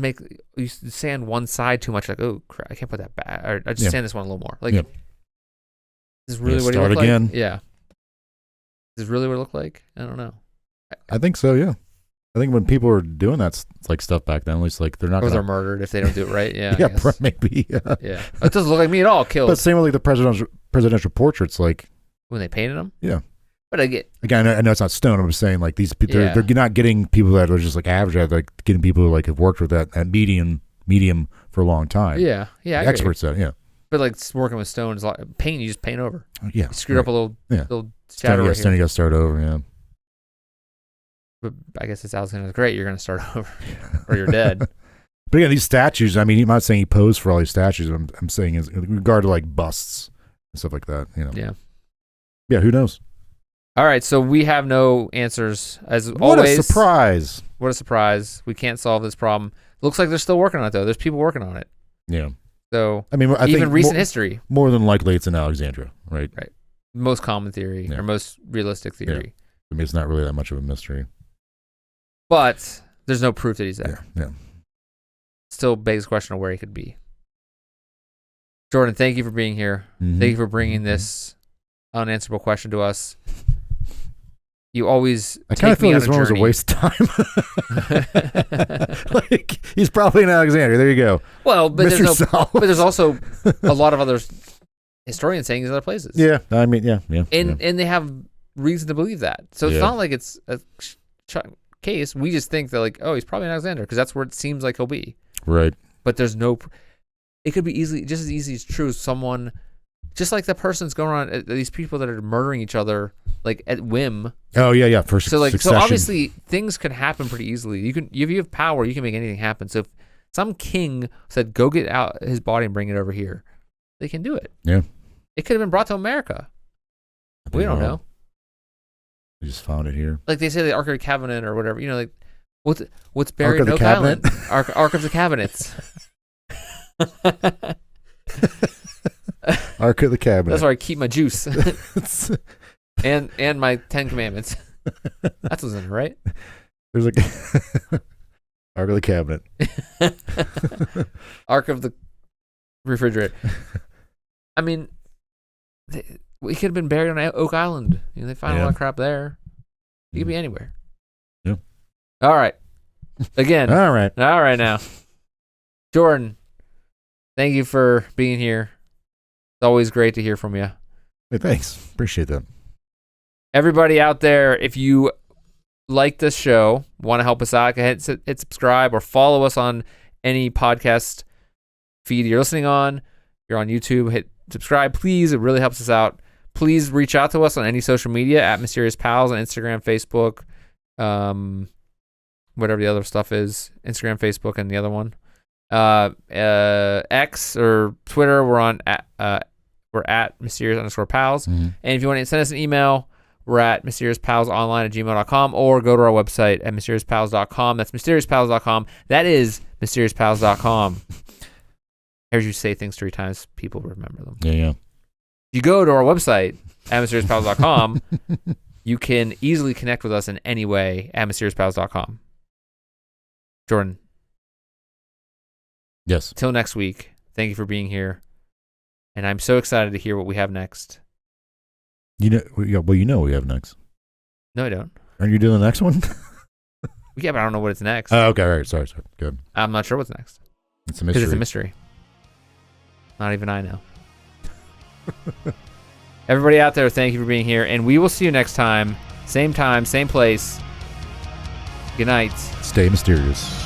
you sand one side too much, like, oh crap, I can't put that back. Or I just sand this one a little more. Like, this is really what it look again. like? Yeah. Is this really what it looked like? I don't know. I think so, yeah. I think when people were doing that like stuff back then, at least like they're not. Or they're murdered if they don't do it right. Yeah. Yeah, maybe. Yeah. Yeah. It doesn't look like me at all. Killed. But same with like the presidential portraits, like when they painted them. Yeah. But again, I know it's not stone. I'm just saying, like these people, they're not getting people that are just like average. They're like getting people who like have worked with that medium for a long time. Yeah, like experts at it. But like working with stone is like paint. You just paint over. Yeah, you screwed up a little shadow. Then you got to start over. Yeah. But I guess it's Alexander's great. You're going to start over, or you're dead. But again, these statues. I mean, I'm not saying he posed for all these statues. I'm saying in regard to like busts and stuff like that. Yeah. Yeah. Who knows? All right, so we have no answers as always. What a surprise! What a surprise! We can't solve this problem. Looks like they're still working on it though. There's people working on it. Yeah. So I mean, I even think recent history. More than likely, it's in Alexandria, right? Right. Most common theory or most realistic theory. Yeah. I mean, it's not really that much of a mystery. But there's no proof that he's there. Yeah. Still begs the question of where he could be. Jordan, thank you for being here. Mm-hmm. Thank you for bringing this unanswerable question to us. You always I kind of feel this one was a waste of time. Like, he's probably in Alexandria. There you go. Well, but there's also a lot of other historians saying he's other places. Yeah, I mean, yeah. And they have reason to believe that. So it's not like it's a case. We just think that like, oh, he's probably in Alexandria because that's where it seems like he'll be. Right. But there's no. It could be just as easy as true. Someone, just like the person's going around. These people that are murdering each other. Like at whim. Oh yeah. For so obviously things can happen pretty easily. If you have power, you can make anything happen. So if some king said, "Go get out his body and bring it over here," they can do it. Yeah. It could have been brought to America. We don't know. We just found it here. Like they say, the Ark of the Covenant or whatever. Like what's buried in Oak Island? Ark of the Cabinets. Ark of the Cabinet. That's where I keep my juice. And my 10 Commandments. That's what's in it, right? There's like Ark of the Cabinet. Ark of the refrigerator. I mean, we could have been buried on Oak Island. They find a lot of crap there. You could be anywhere. Yeah. All right. Again. All right now. Jordan, thank you for being here. It's always great to hear from you. Hey, thanks. Appreciate that. Everybody out there, if you like this show, want to help us out, go ahead and hit subscribe or follow us on any podcast feed you're listening on. If you're on YouTube, hit subscribe, please. It really helps us out. Please reach out to us on any social media at Mysterious Pals on Instagram, Facebook, whatever the other stuff is. Instagram, Facebook, and the other one. X or Twitter, we're at mysterious_pals. Mm-hmm. And if you want to send us an email, we're at mysteriousPalsOnline@gmail.com, or go to our website at mysteriousPals.com. That's mysteriousPals.com. That is mysteriousPals.com. As you say things 3 times, people remember them. Yeah. If you go to our website at mysteriousPals.com, you can easily connect with us in any way at mysteriousPals.com. Jordan. Yes. Till next week, thank you for being here. And I'm so excited to hear what we have next. You know what we have next. No, I don't. Aren't you doing the next one? Yeah, but I don't know what it's next. Oh, okay. All right. Sorry. Good. I'm not sure what's next. It's a mystery. Because it's a mystery. Not even I know. Everybody out there, thank you for being here. And we will see you next time. Same place. Good night. Stay mysterious.